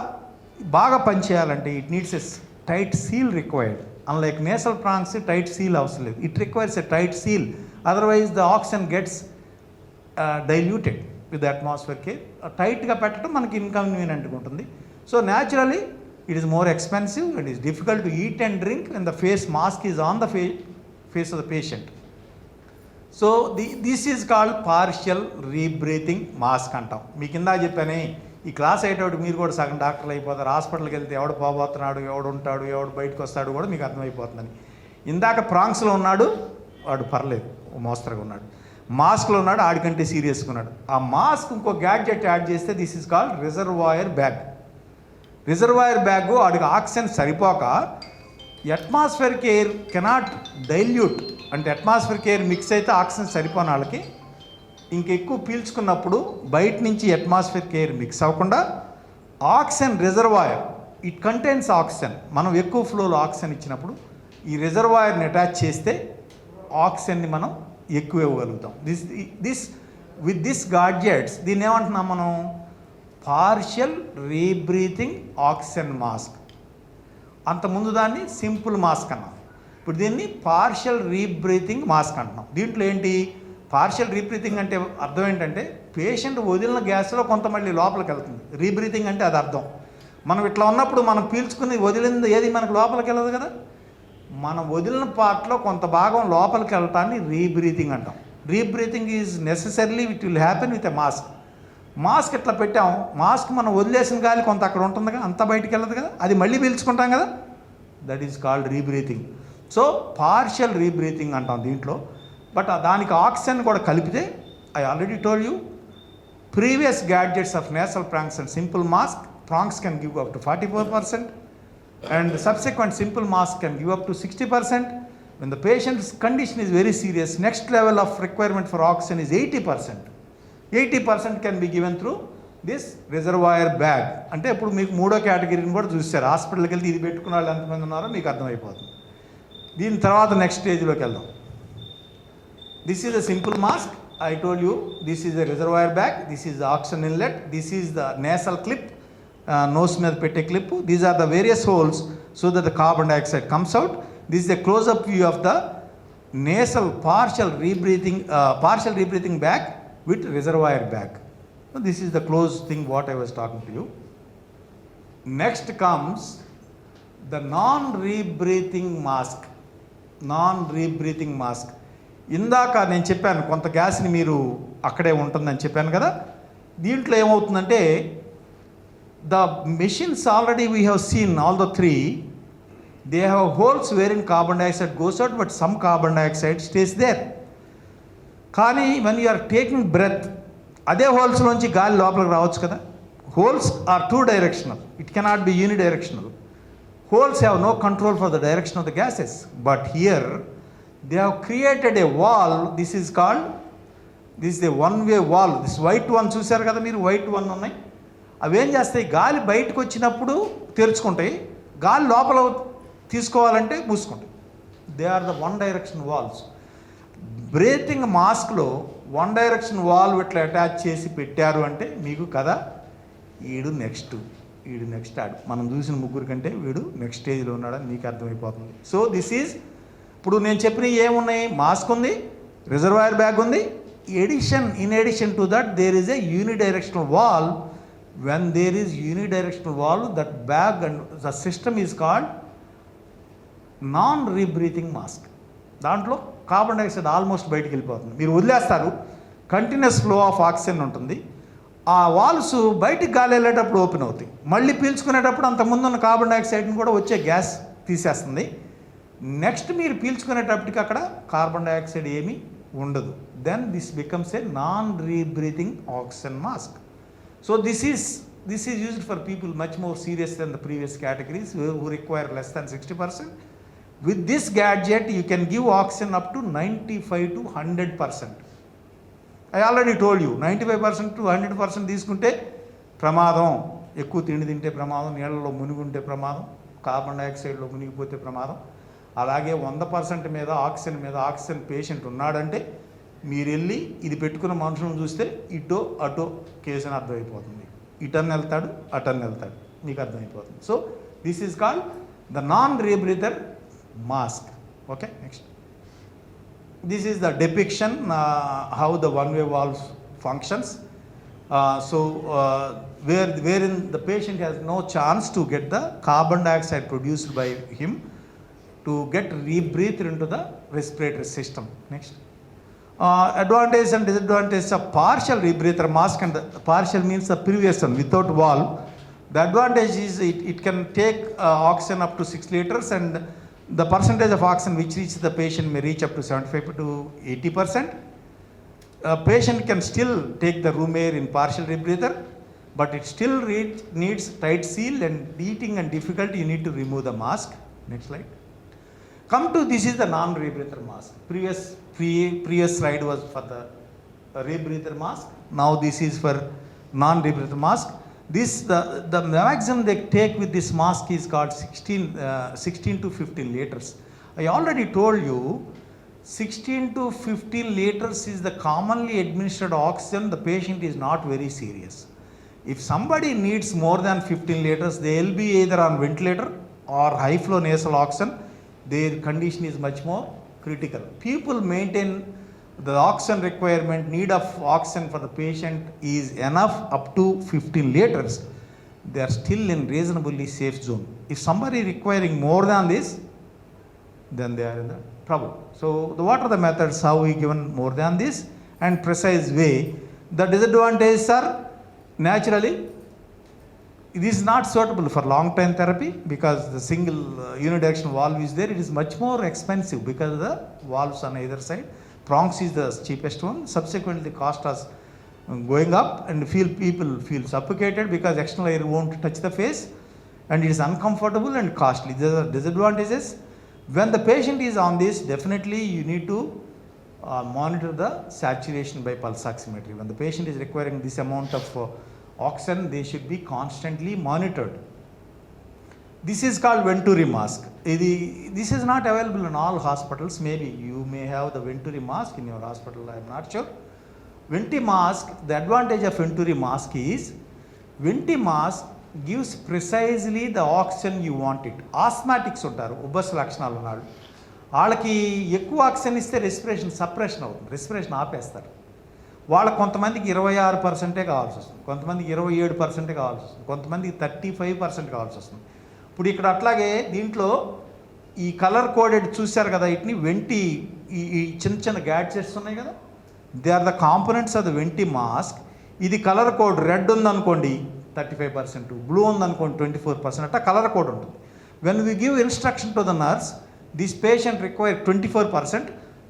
బాగా పనిచేయాలంటే it needs a tight seal required. Unlike nasal prongs tight seal అవసరం లేదు, it requires a tight seal, otherwise the oxygen gets diluted with the atmosphere care. టైట్గా పెట్టడం మనకి ఇన్కన్వీనియంట్గా ఉంటుంది. So naturally it is more expensive and is difficult to eat and drink when the face mask is on the face of the patient. So this is called partial rebreathing mask అంటాం. మీ కింద చెప్పానే ఈ class అయ్యేటప్పుడు మీరు కూడా సగం డాక్టర్లు అయిపోతారు. హాస్పిటల్కి వెళ్తే ఎవడు పోబోతున్నాడు, ఎవడు ఉంటాడు, ఎవడు బయటకు వస్తాడు కూడా మీకు అర్థమైపోతుందని. ఇందాక ప్రాంగ్స్లో ఉన్నాడు వాడు పర్లేదు, మోస్తరుగా ఉన్నాడు. మాస్క్లో ఉన్నాడు ఆడికంటే సీరియస్గా ఉన్నాడు. ఆ మాస్క్ ఇంకో గ్యాడ్జెట్ యాడ్ చేస్తే this is called reservoir bag. Reservoir bag వాడికి ఆక్సిజన్ సరిపోక అట్మాస్ఫియర్ ఎయిర్ కెనాట్ డైల్యూట్, అంటే అట్మాస్ఫియర్ ఎయిర్ మిక్స్ అయితే ఆక్సిజన్ సరిపోని వాళ్ళకి ఇంకెక్కువ పీల్చుకున్నప్పుడు బయట నుంచి అట్మాస్ఫియర్ ఎయిర్ మిక్స్ అవ్వకుండా oxygen reservoir it contains oxygen. మనం ఎక్కువ ఫ్లోలో ఆక్సిజన్ ఇచ్చినప్పుడు ఈ రిజర్వాయర్ని అటాచ్ చేస్తే ఆక్సిజన్ని మనం ఎక్కువ ఇవ్వగలుగుతాం. విత్ దిస్ గాడ్జెట్స్ దీన్ని ఏమంటున్నాం మనం? Partial rebreathing oxygen mask. అంతకుముందు దాన్ని సింపుల్ మాస్క్ అన్నాం, ఇప్పుడు దీన్ని పార్షియల్ రీబ్రీతింగ్ మాస్క్ అంటున్నాం. దీంట్లో ఏంటి పార్షియల్ రీబ్రీతింగ్ అంటే అర్థం ఏంటంటే పేషెంట్ వదిలిన గ్యాస్లో కొంత మళ్ళీ లోపలికి వెళ్తుంది. రీబ్రీతింగ్ అంటే అది అర్థం. మనం ఇట్లా ఉన్నప్పుడు మనం పీల్చుకుని వదిలింది ఏది మనకు లోపలికి వెళ్ళదు కదా, మనం వదిలిన పార్ట్లో కొంత భాగం లోపలికి వెళ్ళటాన్ని రీబ్రీతింగ్ అంటాం. Rebreathing is necessarily it will happen with a mask. Mask ఇట్లా పెట్టాం, మాస్క్ మనం వదిలేసిన గాలి కొంత అక్కడ ఉంటుంది కదా, అంత బయటికి వెళ్ళదు కదా, అది మళ్ళీ పీల్చుకుంటాం కదా, that is called rebreathing. So partial rebreathing అంటాం దీంట్లో. బట్ దానికి ఆక్సిజన్ కూడా కలిపితే I already told you previous gadgets of nasal prongs and simple mask prongs can give up to 44% and subsequent simple mask can give up to 60%. When the patient's condition is very serious, next level of requirement for oxygen is 80%. 80% can be given through this reservoir bag. అంటే ఇప్పుడు మీకు మూడో కేటగిరీని కూడా చూస్తారు. హాస్పిటల్కి వెళ్తే ఇది పెట్టుకున్న వాళ్ళు ఎంతమంది ఉన్నారో మీకు అర్థమైపోతుంది. దీని తర్వాత నెక్స్ట్ స్టేజ్లోకి వెళ్దాం. This is a simple mask. I told you this is a reservoir bag, this is the oxygen inlet, this is the nasal clip, nose మీద పెట్టే clip. These are the various holes so that the carbon dioxide comes out. This is the closeup view of the nasal partial rebreathing bag with reservoir bag. This is the close thing what I was talking to you. Next comes the non-rebreathing mask. Non-rebreathing mask. ఇందాక నేను చెప్పాను కొంత గ్యాస్ని మీరు అక్కడే ఉంటుందని చెప్పాను కదా. దీంట్లో ఏమవుతుందంటే the machines already we have seen all the three, they have holes wherein carbon dioxide goes out but some carbon dioxide stays there. కానీ when you are taking breath, అదే హోల్స్లోంచి గాలి లోపలికి రావచ్చు కదా. Holes are two directional, it cannot be unidirectional. Holes have no control for the direction of the gases, but here they have created a wall. This is the one-way wall. This white one చూసారు కదా మీరు, white one ఉన్నాయి. అవి ఏం చేస్తాయి, గాలి బయటకు వచ్చినప్పుడు తెరుచుకుంటాయి, గాలి లోపల తీసుకోవాలంటే మూసుకుంటాయి. They are the one direction valves. Breathing మాస్క్లో వన్ డైరెక్షన్ వాల్వ్ ఇట్లా అటాచ్ చేసి పెట్టారు అంటే మీకు కదా వీడు నెక్స్ట్ ఆడు, మనం చూసిన ముగ్గురు కంటే వీడు నెక్స్ట్ స్టేజ్లో ఉన్నాడని మీకు అర్థమైపోతుంది. సో దిస్ ఈజ్, ఇప్పుడు నేను చెప్పిన ఏమున్నాయి, మాస్క్ ఉంది, రిజర్వాయర్ బ్యాగ్ ఉంది. In addition to that there is a unidirectional valve. When there is unidirectional valve, that bag and the system is called non-rebreathing mask. దాంట్లో కార్బన్ డైఆక్సైడ్ ఆల్మోస్ట్ బయటికి వెళ్ళిపోతుంది. మీరు వదిలేస్తారు, కంటిన్యూస్ ఫ్లో ఆఫ్ ఆక్సిజన్ ఉంటుంది. ఆ valves బయటికి గాలి వెళ్ళేటప్పుడు ఓపెన్ అవుతాయి, మళ్ళీ పీల్చుకునేటప్పుడు అంతకుముందు ఉన్న కార్బన్ డైఆక్సైడ్ని కూడా వచ్చే గ్యాస్ తీసేస్తుంది. నెక్స్ట్ మీరు పీల్చుకునేటప్పటికి అక్కడ కార్బన్ డైఆక్సైడ్ ఏమీ ఉండదు. Then this becomes a non-rebreathing oxygen mask. So this is used for people much more serious than the previous categories who require less than 60%. With this gadget you can give oxygen up to 95 to 100%. I already told you 95% to 100% తీసుకుంటే ప్రమాదం, ఎక్కువ తిండి తింటే ప్రమాదం, నీళ్ళలో మునిగుంటే ప్రమాదం, carbon డైఆక్సైడ్లో మునిగిపోతే ప్రమాదం. అలాగే 100% మీద ఆక్సిజన్ పేషెంట్ ఉన్నాడంటే మీరు వెళ్ళి ఇది పెట్టుకున్న మనుషులను చూస్తే ఇటో అటో కేసు అని అర్థమైపోతుంది. ఇటన్ వెళ్తాడు, అటన్ వెళ్తాడు, మీకు అర్థమైపోతుంది. So this is called the non-rebreather mask. Okay, next. This is the depiction how the one-way valve functions. Wherein the patient has no chance to get the carbon dioxide produced by him to get rebreathed into the respiratory system. Next. Advantage and disadvantage of partial rebreather mask, and the partial means the previous one without valve. The advantage is it can take oxygen up to 6 liters, and the percentage of oxygen which reaches the patient may reach up to 75 to 80%. A patient can still take the room air in partial rebreather, but it still needs tight seal, and eating and difficulty you need to remove the mask. Next slide. Come to this is the non-rebreather mask. Previous slide was for the rebreather mask. Now this is for non-rebreather mask. This the maximum they take with this mask is called 16 to 15 liters. I already told you 16 to 15 liters is the commonly administered oxygen. The patient is not very serious. If somebody needs more than 15 liters, they will be either on ventilator or high flow nasal oxygen. Their condition is much more critical. People maintain the oxygen requirement, need of oxygen for the patient is enough up to 15 liters. They are still in reasonably safe zone. If somebody requiring more than this, then they are in the trouble. So what are the methods how we given more than this and precise way? The disadvantages are naturally it is not suitable for long time therapy because the single unidirectional valve is there. It is much more expensive because of the valves on either side. Prongs is the cheapest one. Subsequently the cost is going up, and people feel suffocated because external air won't touch the face, and it is uncomfortable and costly. These are disadvantages. When the patient is on this, definitely you need to monitor the saturation by pulse oximetry. When the patient is requiring this amount of oxygen, they should be constantly monitored. This is called Venturi mask. This is not available in all hospitals. Maybe you may have the Venturi mask in your hospital, I am not sure. Venti mask, the advantage of Venturi mask is Venti mask gives precisely the oxygen you want it. Asthmatics ఉంటారు, ఉబ్బస లక్షణాలు ఉన్నాడు, వాళ్ళకి ఎక్కువ oxygen ఇస్తే respiration suppression అవుతుంది, respiration ఆపేస్తారు. వాళ్ళకి కొంతమందికి 26% కావాల్సి వస్తుంది, కొంతమందికి 27% కావాల్సి వస్తుంది, కొంతమందికి 35% కావాల్సి వస్తుంది. ఇప్పుడు ఇక్కడ అట్లాగే దీంట్లో ఈ కలర్ కోడెడ్ చూశారు కదా, వీటిని వెంటి ఈ చిన్న చిన్న గ్యాడ్జెట్స్ ఉన్నాయి కదా, they are the components of the venti mask. ఇది కలర్ కోడ్, రెడ్ ఉందనుకోండి 35%, బ్లూ ఉందనుకోండి 24%, అట్లా కలర్ కోడ్ ఉంటుంది. When we give instruction to the nurse, this patient require 24%,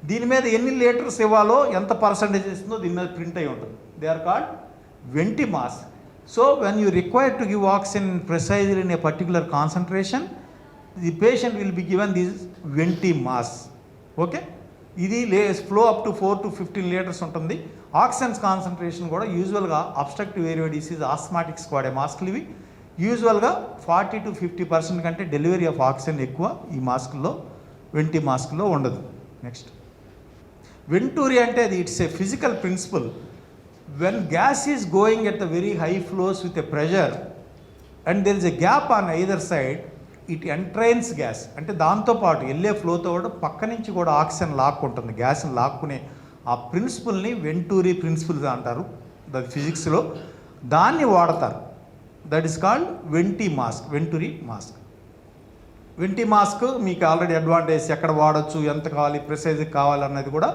దీని మీద ఎన్ని లీటర్స్ ఇవ్వాలో ఎంత పర్సంటేజ్ ఇస్తుందో దీని మీద ప్రింట్ అయి ఉంటుంది. They are called venti masks. So when you require to give oxygen precisely in a particular concentration, the patient will be given this venti mask. Okay, ఇది flow up to 4 to 15 litres ఉంటుంది. Oxygen concentration కూడా యూజువల్గా obstructive area disease, ఆస్మాటిక్స్ వాడే మాస్కులు ఇవి. యూజువల్గా 40 to 50% కంటే delivery of oxygen ఎక్కువ ఈ మాస్కుల్లో, వెంటి మాస్కుల్లో ఉండదు. నెక్స్ట్, వెంటూరి అంటే అది it's a physical principle. When gas is going at the very high flows with a pressure and there is a gap on either side, it entrains gas. అంటే దాంతోపాటు వెళ్ళే ఫ్లోతో కూడా పక్క నుంచి కూడా ఆక్సిజన్ లాక్కుంటుంది, గ్యాస్ని లాక్కునే ఆ ప్రిన్సిపల్ని వెంటూరి ప్రిన్సిపల్ అంటారు దట్ ఫిజిక్స్లో. దాన్ని వాడతారు, that is called venti mask, venturi mask. Venti mask మీకు ఆల్రెడీ అడ్వాంటేజ్, ఎక్కడ వాడచ్చు, ఎంత కావాలి, ప్రిసైజ్ కావాలన్నది కూడా,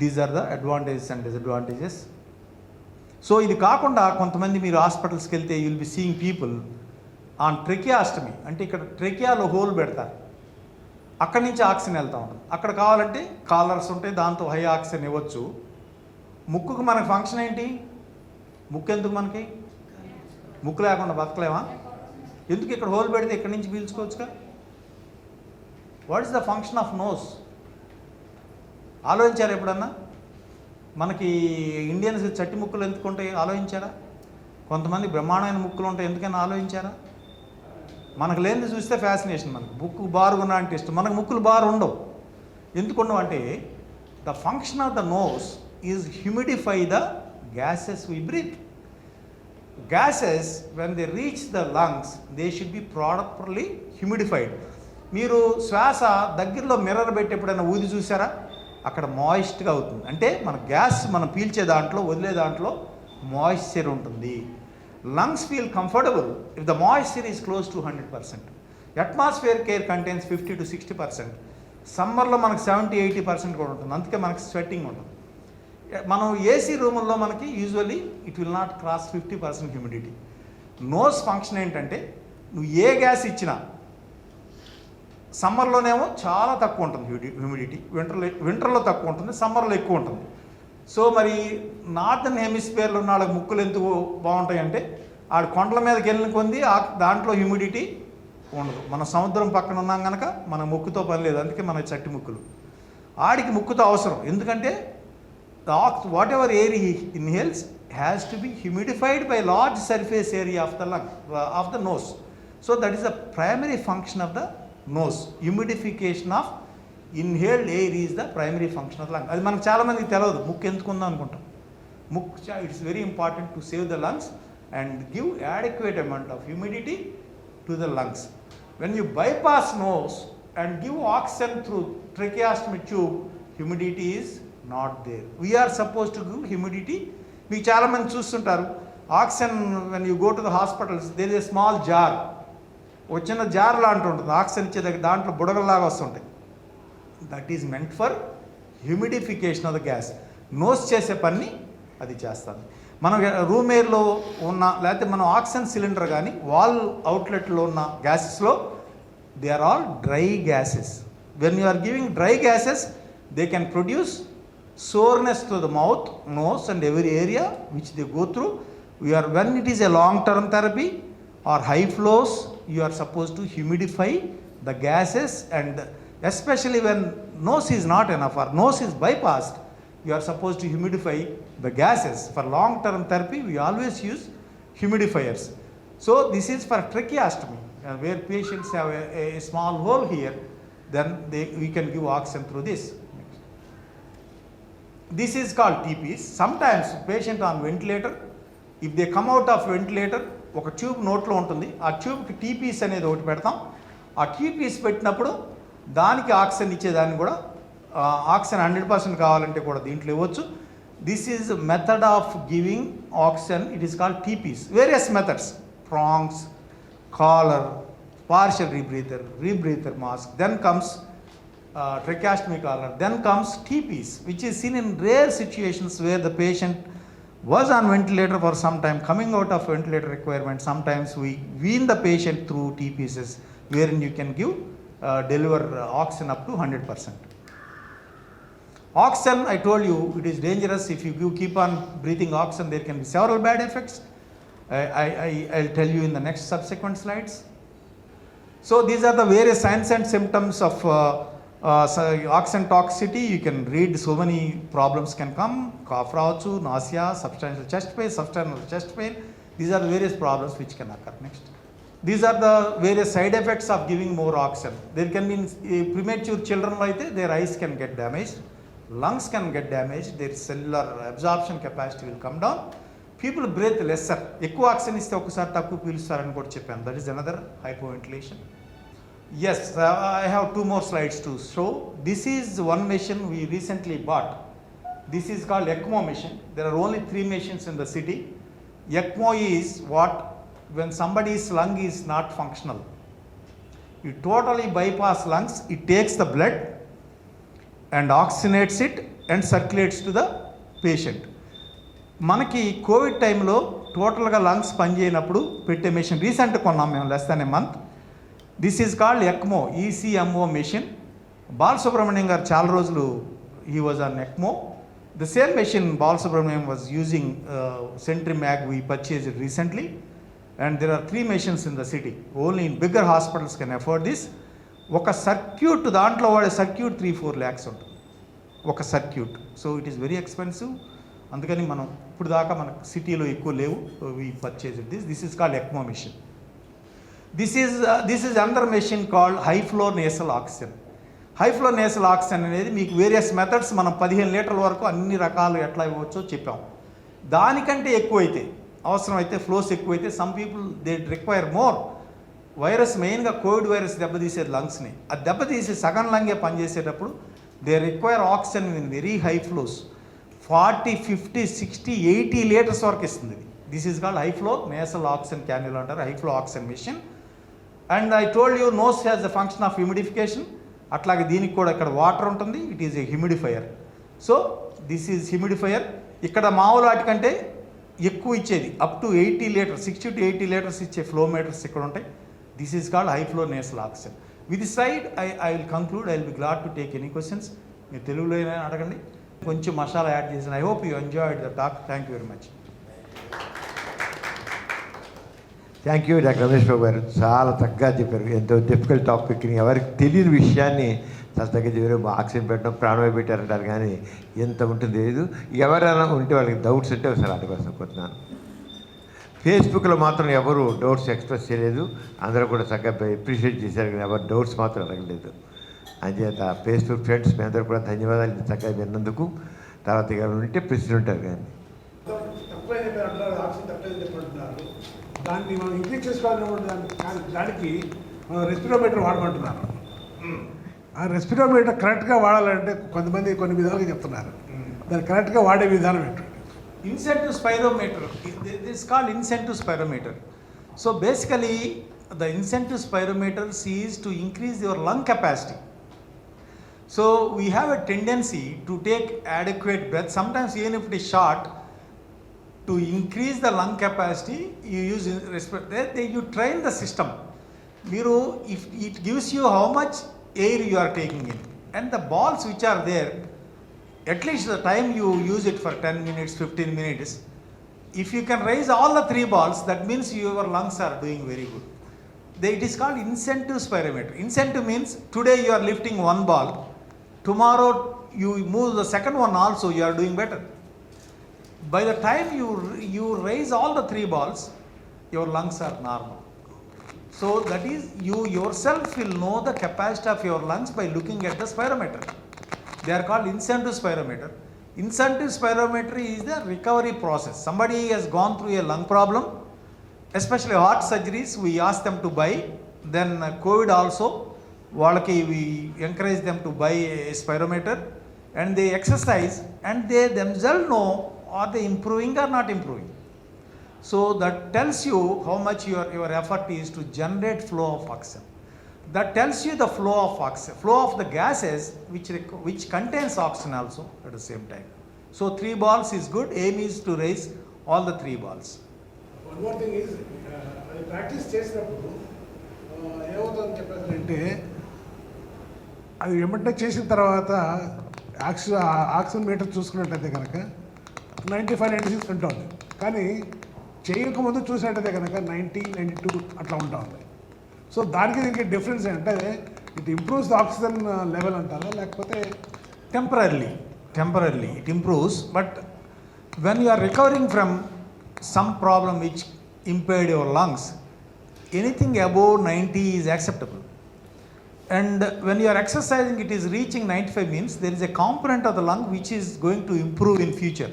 these are the advantages and disadvantages. So ఇది కాకుండా కొంతమంది మీరు హాస్పిటల్స్కి వెళ్తే you will be seeing people on tracheostomy, అంటే ఇక్కడ ట్రెకియాలో హోల్ పెడతారు, అక్కడి నుంచి ఆక్సిజన్ వెళ్తూ ఉంటుంది. అక్కడ కావాలంటే కాలర్స్ ఉంటాయి, దాంతో హై ఆక్సిజన్ ఇవ్వచ్చు. ముక్కుకు మనకి ఫంక్షన్ ఏంటి? ముక్కు ఎందుకు మనకి? ముక్కు లేకుండా బతకలేమా? ఎందుకు ఇక్కడ హోల్ పెడితే ఇక్కడి నుంచి పీల్చుకోవచ్చుగా? What is the function of nose? ఆలోచించారా ఎప్పుడన్నా? మనకి ఇండియన్స్ చట్టి ముక్కులు ఎందుకు ఉంటాయి ఆలోచించారా? కొంతమంది బ్రహ్మాండమైన ముక్కులు ఉంటాయి, ఎందుకని ఆలోచించారా? మనకు లేనిది చూస్తే ఫ్యాసినేషన్, మనకు ముక్కు బారుగా అంటే ఇష్టం, మనకు ముక్కులు బారు ఉండవు. ఎందుకు ఉండవు అంటే the function of the nose is humidify the gases we breathe. Gases, when they reach the lungs, they should be properly humidified. మీరు శ్వాస దగ్గరలో మిర్రర్ పెట్టి ఎప్పుడైనా ఊది చూసారా? అక్కడ మాయిస్ట్గా అవుతుంది. అంటే మన గ్యాస్ మనం పీల్చే దాంట్లో, వదిలే దాంట్లో మాయిశ్చర్ ఉంటుంది. Lungs feel comfortable if the moisture is close to 100%. Atmosphere care contains 50 to 60%. సమ్మర్లో మనకు 70-80% కూడా ఉంటుంది, అందుకే మనకి స్వెట్టింగ్ ఉంటుంది. మనం ఏసీ రూముల్లో మనకి usually it will not cross 50% humidity. Nose function ఏంటంటే నువ్వు ఏ గ్యాస్ ఇచ్చినా, సమ్మర్లోనేమో చాలా తక్కువ ఉంటుంది హ్యూమిడిటీ, వింటర్లో తక్కువ ఉంటుంది, సమ్మర్లో ఎక్కువ ఉంటుంది. సో మరి నార్థన్ హెమిస్ఫియర్లో ఉన్న వాళ్ళకి ముక్కులు ఎందుకు బాగుంటాయి అంటే ఆడు కొండల మీదకి వెళ్ళిన కొంది దాంట్లో హ్యూమిడిటీ ఉండదు. మన సముద్రం పక్కన ఉన్నాం కనుక మన ముక్కుతో పని లేదు, అందుకే మన చట్టి ముక్కులు. ఆడికి ముక్కుతో అవసరం, ఎందుకంటే whatever air he inhales has to be humidified by large surface area of the lung, of the nose. So that is the primary function of the nose. Humidification of inhaled air is the primary function of the lung. అది మనకు చాలామందికి తెలియదు, ముక్కు ఎందుకు ఉందో అనుకుంటాం. ముక్కు it's very important to save the lungs and give adequate amount of humidity to the lungs. When you bypass nose and give oxygen through tracheostomy tube, humidity is not there. We are supposed to give humidity. మీకు చాలామంది చూస్తుంటారు oxygen, when you go to the hospitals there is a small jar, ఒక చిన్న jar లాంటి ఉంటుంది oxygen ఇచ్చే దగ్గర, దాంట్లో బుడగల్లాగా వస్తుంటాయి. That is meant for humidification of the gas. Nose చేసే పని అది చేస్తాను. మనం రూమ్ ఎయిర్లో ఉన్న, లేకపోతే మనం ఆక్సిజన్ సిలిండర్ కానీ వాల్ అవుట్లెట్లో ఉన్న గ్యాసెస్లో they are all dry gases. When you are giving dry gases they can produce soreness to the mouth, nose and every area which they go through. When it is a long term therapy or high flows, you are supposed to humidify the gases, and especially when nose is not enough or nose is bypassed, you are supposed to humidify the gases. For long term therapy we always use humidifiers. So this is for tracheostomy, where patients have a small hole here, then we can give oxygen through this. This is called TPs. Sometimes patient on ventilator, if they come out of ventilator, ఒక tube నోట్లో ఉంటుంది, ఆ ట్యూబ్కి టీపీస్ అనేది ఒకటి పెడతాం. ఆ టీపీస్ పెట్టినప్పుడు దానికి ఆక్సిజన్ ఇచ్చేదాన్ని కూడా, ఆక్సిజన్ 100% కావాలంటే కూడా దీంట్లో ఇవ్వచ్చు. This is a method of giving oxygen. It is called TPs. Various methods: prongs, collar, partial rebreather mask. Then comes tracheostomy collar. Then comes TPs, which is seen in rare situations where the patient was on ventilator for some time, coming out of ventilator requirement. Sometimes we wean the patient through TPs, wherein you can deliver oxygen up to 100%. Oxygen, I told you, it is dangerous. If you keep on breathing oxygen, there can be several bad effects. I'll tell you in the next subsequent slides. So these are the various signs and symptoms of oxygen toxicity. You can read, so many problems can come: cough rachu, nausea, substantial chest pain. These are the various problems which can occur. Next. These are the various side effects of giving more oxygen. There can be premature children, their eyes can get damaged, lungs can get damaged, their cellular absorption capacity will come down. People breathe lesser. ఎక్కువ oxygen ఇస్తే ఒకసారి తక్కువ పీలుస్తారని కూడా చెప్పాను. That is another hypoventilation. Yes, I have 2 more slides to show. This is one machine we recently bought. This is called ECMO machine. There are only 3 machines in the city. ECMO is what? When somebody's lung is not functional. You totally bypass lungs. It takes the blood and oxygenates it and circulates to the patient. మనకి Covid టైంలో టోటల్గా lungs పనిచేయనప్పుడు పెట్టే machine recent కొన్నాం మేము, less than A month. This is called ECMO, ECMO machine. Balasubrahmanyam గారు చాలా రోజులు he was on ECMO. The same machine Balasubrahmanyam was using Centrimag. We purchased it recently, and there are 3 machines in the city. Only in bigger hospitals can afford this. ఒక circuit, దాంట్లో వాడే circuit 3-4 lakhs ఉంటుంది ఒక circuit. So it is very expensive. అందుకని మనం ఇప్పుడు దాకా మన సిటీలో ఎక్కువ లేవు. We purchase this is called ECMO machine. This is another machine called high flow nasal oxygen. High flow nasal oxygen అనేది మీకు వేరియస్ మెథడ్స్, మనం 15 లీటర్ల వరకు అన్ని రకాలు ఎట్లా ఇవ్వచ్చో చెప్పాం. దానికంటే ఎక్కువైతే, అవసరమైతే, ఫ్లోస్ ఎక్కువైతే, some people they require more. Virus, మెయిన్గా కోవిడ్ వైరస్ దెబ్బతీసేది లంగ్స్ని. అది దెబ్బతీసి సగం లంగే పనిచేసేటప్పుడు they require oxygen in very high flows. 40, 50, 60, 80 litres వరకు ఇస్తుంది. This is called high flow nasal oxygen cannula అంటారు, high flow oxygen machine. And I told you nose has the function of humidification. అట్లాగే దీనికి కూడా ఇక్కడ వాటర్ ఉంటుంది. It is a humidifier. So this is humidifier. ఇక్కడ మామూలు వాటికంటే ఎక్కువ ఇచ్చేది up to 80 litres, 60 to 80 litres ఇచ్చే ఫ్లో మీటర్స్ ఇక్కడ ఉంటాయి. This is called high flow nasal oxygen. With this side I will conclude. I will be glad to take any questions. మీరు తెలుగులో అయినా అడగండి. కొంచెం మసాలా యాడ్ చేసాను. I hope you enjoyed the talk. Thank you very much. Thank you doctor Ramesh Babu garu, చాలా చక్కగా చెప్పారు. ఎంతో డిఫికల్ట్ టాపిక్ని, ఎవరికి తెలియని విషయాన్ని చాలా చక్కగా చెప్పారు. ఆక్సిజన్ పెట్టడం, ప్రాణమే పెట్టారంటారు, కానీ ఎంత ఉంటుంది లేదు. ఎవరైనా ఉంటే వాళ్ళకి డౌట్స్ ఉంటే ఒకసారి అడగవలసి అనుకుంటున్నాను. ఫేస్బుక్లో మాత్రం ఎవరు డౌట్స్ ఎక్స్ప్రెస్ చేయలేదు. అందరూ కూడా చక్కగా అప్రిషియేట్ చేశారు, కానీ ఎవరు డౌట్స్ మాత్రం అడగలేదు. అంచేత ఫేస్బుక్ ఫ్రెండ్స్ మీ అందరూ కూడా ధన్యవాదాలు చక్కగా విన్నందుకు. తర్వాత ఇక ఉంటే ప్రశ్నలు ఉంటారు, కానీ దాన్ని మనం ఇంక్రీజ్ చేసుకోవాలన్నప్పుడు దానికి రెస్పిరోమీటర్ వాడమంటున్నారు. ఆ రెస్పిరోమీటర్ కరెక్ట్గా వాడాలంటే కొంతమంది కొన్ని విధాలుగా చెప్తున్నారు. దాన్ని కరెక్ట్గా వాడే విధానం ఏంటంటే incentive spirometer. This is called incentive spirometer. So basically the incentive spirometer is to increase your lung capacity. So we have a tendency to take adequate breath, sometimes even if it is short. To increase the lung capacity, you use respirator. You train the system. If it gives you how much air you are taking in, and the balls which are there, at least the time you use it for 10 minutes, 15 minutes, if you can raise all the 3 balls, that means your lungs are doing very good. It is called incentive spirometer. Incentive means today you are lifting 1 ball, tomorrow you move the second one also, you are doing better. By the time you raise all the 3 balls, your lungs are normal. So that is, you yourself will know the capacity of your lungs by looking at the spirometer. They are called incentive spirometer. Incentive spirometer is the recovery process. Somebody has gone through a lung problem, especially heart surgeries, we ask them to buy. Then COVID also, we encourage them to buy a spirometer. and they exercise and they themselves know are they improving or not improving. So that tells you how much your effort is to generate flow of oxygen. That tells you the flow of oxygen, flow of the gases which contains oxygen also at the same time. So 3 balls is good. Aim is to raise all the 3 balls. One more thing is అది practice చేసినప్పుడు ఏమవుతుందని చెప్పేసి అది ఏమంటే చేసిన తర్వాత oxygen metre చూసుకున్నట్టయితే కనుక 95-96 ఉంటుంది. కానీ చేయకముందు చూసినట్టయితే కనుక 90-92 అట్లా ఉంటుంది. సో దానికి దీనికి డిఫరెన్స్ ఏంటంటే it improves the oxygen level అంటారా, లేకపోతే Temporarily it improves, but when you are recovering from some problem which impaired your lungs, anything above 90 is acceptable. And when you are exercising, it is reaching 95 means there is a component of the lung which is going to improve in future.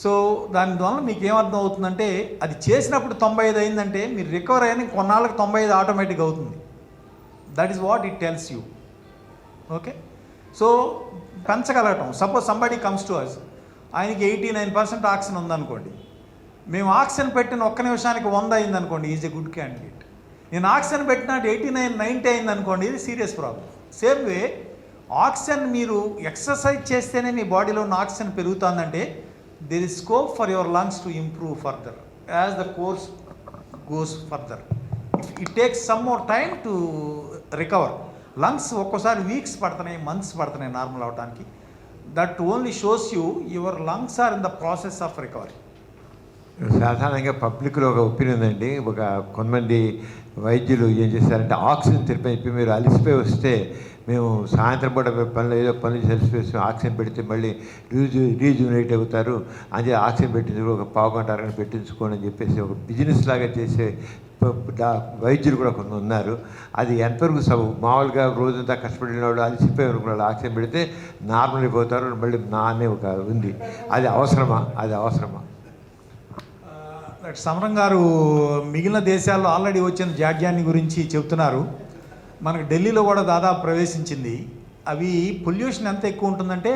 So దానివల్ల మీకు ఏమర్థం అవుతుందంటే అది చేసినప్పుడు 95 అయిందంటే మీరు recover అయిన కొన్నాళ్ళకి 95 ఆటోమేటిక్ అవుతుంది. That is what it tells you. Okay, so పెంచగలగటం. Suppose somebody comes to us, ఆయనకి 89% ఆక్సిజన్ ఉందనుకోండి, మేము ఆక్సిజన్ పెట్టిన ఒక్క నిమిషానికి 100 అయిందనుకోండి, ఈజ్ ఎ గుడ్ క్యాండిడేట్. నేను ఆక్సిజన్ పెట్టినట్టు 89-90 అయిందనుకోండి, ఇది serious problem. Same way oxygen మీరు ఎక్సర్సైజ్ చేస్తేనే మీ బాడీలో ఉన్న oxygen పెరుగుతుందంటే there is scope for your lungs to improve further as the course goes further. It takes some more time to recover. Lungs ఒక్కోసారి weeks పడుతున్నాయి, months పడుతున్నాయి normal అవడానికి. That only shows you your lungs are in the process of recovery. సాధారణంగా పబ్లిక్లో ఒక opinion ఉందండి. కొంతమంది వైద్యులు ఏం చేస్తారంటే ఆక్సిజన్ తెలిపి మీరు అలసిపోయి వస్తే మేము సాయంత్రం పూట ఏదో పనులు అలసిపోయి ఆక్సిజన్ పెడితే మళ్ళీ రీజునేట్ అవుతారు, అదే ఆక్సిజన్ పెట్టించుకో ఒక పావుగంట అరగంట పెట్టించుకోండి అని చెప్పేసి ఒక బిజినెస్ లాగా చేసే వైద్యులు కూడా కొన్ని ఉన్నారు. అది ఎంతవరకు మామూలుగా రోజంతా కష్టపడిన వాళ్ళు అలసిపోయి వాళ్ళు ఆక్సిజన్ పెడితే నార్మల్ అయిపోతారు మళ్ళీ అనే ఒక ఉంది. అది అవసరమా? సమరం గారు మిగిలిన దేశాల్లో ఆల్రెడీ వచ్చిన జాడ్యాన్ని గురించి చెబుతున్నారు. మనకు ఢిల్లీలో కూడా దాదాపు ప్రవేశించింది. అవి పొల్యూషన్ ఎంత ఎక్కువ ఉంటుందంటే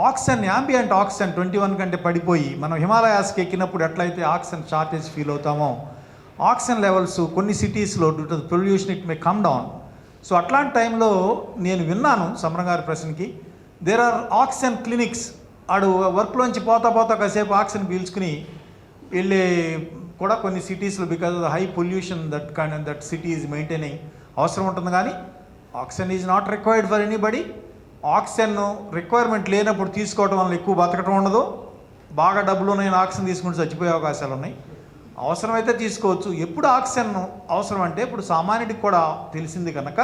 ఆక్సిజన్, యాంబియంట్ ఆక్సిజన్ 21 కంటే పడిపోయి మనం హిమాలయాస్కి ఎక్కినప్పుడు ఎట్లయితే ఆక్సిజన్ షార్టేజ్ ఫీల్ అవుతామో ఆక్సిజన్ లెవెల్స్ కొన్ని సిటీస్లో due to pollution it may come down. So అట్లాంటి టైంలో నేను విన్నాను సమరం గారి ప్రశ్నకి, దేర్ ఆర్ ఆక్సిజన్ క్లినిక్స్. ఆడు వర్క్లోంచి పోతా కాసేపు ఆక్సిజన్ పీల్చుకుని వెళ్ళే కూడా కొన్ని సిటీస్లో because of the high pollution that city is maintaining అవసరం ఉంటుంది. కానీ oxygen is not required for anybody. Oxygen requirement లేనప్పుడు తీసుకోవడం వల్ల ఎక్కువ బతకటం ఉండదు. బాగా డబ్బులు ఉన్నాయని ఆక్సిజన్ తీసుకుంటే చచ్చిపోయే అవకాశాలు ఉన్నాయి. అవసరమైతే తీసుకోవచ్చు. ఎప్పుడు ఆక్సిజన్ అవసరం అంటే ఇప్పుడు సామాన్యుడికి కూడా తెలిసింది కనుక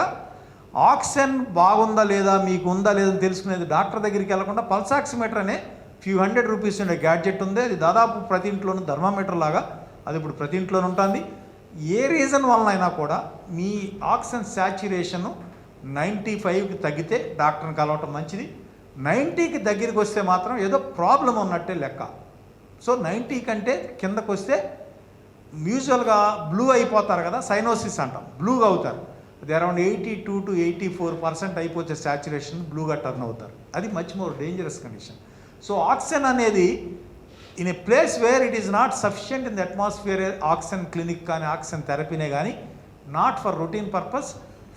ఆక్సిజన్ బాగుందా లేదా మీకు ఉందా లేదని తెలుసుకునేది డాక్టర్ దగ్గరికి వెళ్లకుండా పల్స్ ఆక్సిమీటర్ అనే ఫ్యూ ₹100 ఉండే గ్యాడ్జెట్ ఉంది. అది దాదాపు ప్రతి ఇంట్లోనూ థర్మామీటర్ లాగా అది ఇప్పుడు ప్రతి ఇంట్లోనూ ఉంటుంది. ఏ రీజన్ వలన అయినా కూడా మీ ఆక్సిజన్ శాచ్యురేషన్ 95కి తగ్గితే డాక్టర్ని కలవటం మంచిది. 90కి దగ్గరికి వస్తే మాత్రం ఏదో ప్రాబ్లం ఉన్నట్టే లెక్క. సో 90 కంటే కిందకు వస్తే యూజువల్గా బ్లూ అయిపోతారు కదా, సైనోసిస్ అంటాం, బ్లూగా అవుతారు. అది అరౌండ్ 82 to 84% అయిపోతే శాచ్యురేషన్ బ్లూగా టర్న్ అవుతారు. అది much more dangerous condition. So oxygen అనేది in a place where it is not sufficient in the atmosphere, oxygen clinic కానీ ఆక్సిజన్ థెరపీనే కానీ not for routine purpose.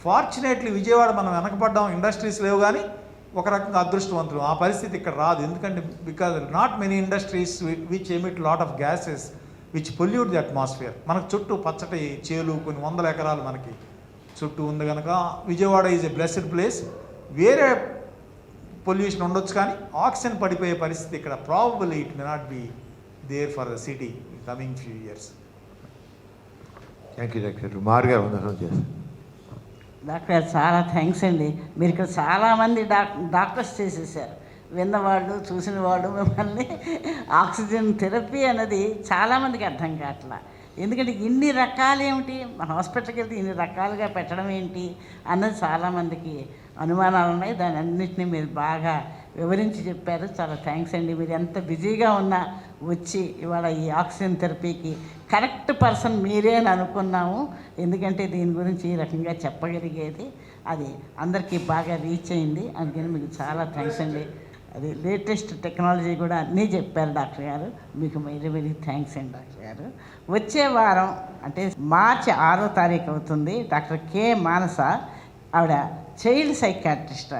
Fortunately Vijayawada మనం వెనకపడ్డాం, ఇండస్ట్రీస్ లేవు. కానీ ఒక రకంగా అదృష్టవంతులు, ఆ పరిస్థితి ఇక్కడ రాదు. ఎందుకంటే because not many industries which emit lot of gases which pollute the atmosphere. మనకు చుట్టూ పచ్చటి చేలు కొన్ని 100 ఎకరాలు మనకి చుట్టూ ఉంది కనుక Vijayawada is a blessed place. వేరే పొల్యూషన్ ఉండొచ్చు కానీ ఆక్సిజన్ పడిపోయే పరిస్థితి ఇక్కడ probably it may not be there for the city in coming few years. Thank you doctor. మారుగా వందనం చేస్తాను. డాక్టర్ చాలా థ్యాంక్స్ అండి. మీరు ఇక్కడ చాలామంది డాక్టర్స్ చేసేసారు. విన్నవాళ్ళు చూసిన వాళ్ళు మిమ్మల్ని ఆక్సిజన్ థెరపీ అనేది చాలామందికి అర్థం కావట్లా. ఎందుకంటే ఇన్ని రకాలు ఏమిటి, మన హాస్పిటల్కి వెళ్తే ఇన్ని రకాలుగా పెట్టడం ఏంటి అన్నది చాలామందికి అనుమానాలు ఉన్నాయి. దాని అన్నింటినీ మీరు బాగా వివరించి చెప్పారు. చాలా థ్యాంక్స్ అండి. మీరు ఎంత బిజీగా ఉన్నా వచ్చి ఇవాళ ఈ ఆక్సిజన్ థెరపీకి కరెక్ట్ పర్సన్ మీరే అని అనుకున్నాము. ఎందుకంటే దీని గురించి ఈ రకంగా చెప్పగలిగేది అది అందరికీ బాగా రీచ్ అయింది. అందుకని మీకు చాలా థ్యాంక్స్ అండి. అది లేటెస్ట్ టెక్నాలజీ కూడా అన్నీ చెప్పారు డాక్టర్ గారు. మీకు వెరీ వెరీ థ్యాంక్స్ అండి డాక్టర్ గారు. వచ్చే వారం అంటే మార్చి 6వ తారీఖు అవుతుంది. డాక్టర్ కె మానస, ఆవిడ చైల్డ్ సైకాట్రిస్ట్.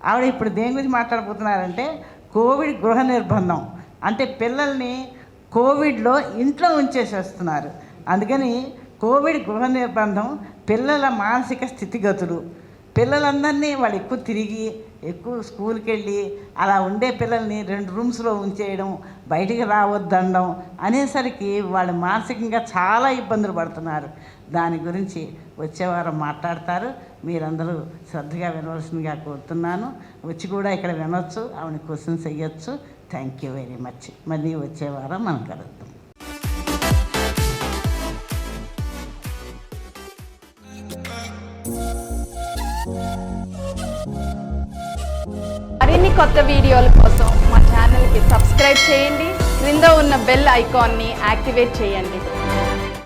ఆవిడ ఇప్పుడు దేని గురించి మాట్లాడబోతున్నారంటే కోవిడ్ గృహ నిర్బంధం. అంటే పిల్లల్ని కోవిడ్లో ఇంట్లో ఉంచేసేస్తున్నారు. అందుకని కోవిడ్ గృహ నిర్బంధం, పిల్లల మానసిక స్థితిగతులు, పిల్లలందరినీ వాళ్ళు ఎక్కువ తిరిగి ఎక్కువ స్కూల్కి వెళ్ళి అలా ఉండే పిల్లల్ని 2 రూమ్స్లో ఉంచేయడం, బయటికి రావద్దనడం అనేసరికి వాళ్ళు మానసికంగా చాలా ఇబ్బందులు పడుతున్నారు. దాని గురించి వచ్చేవారం మాట్లాడతారు. మీరందరూ శ్రద్ధగా వినవలసిందిగా కోరుతున్నాను. వచ్చి కూడా ఇక్కడ వినొచ్చు, ఆవిడ క్వశ్చన్స్ వేయచ్చు. Thank you very much. మళ్ళీ వచ్చేవారం మనం కలుద్దాం. మరిన్ని కొత్త వీడియోల కోసం మా ఛానల్కి సబ్స్క్రైబ్ చేయండి. క్రింద ఉన్న బెల్ ఐకాన్ని యాక్టివేట్ చేయండి.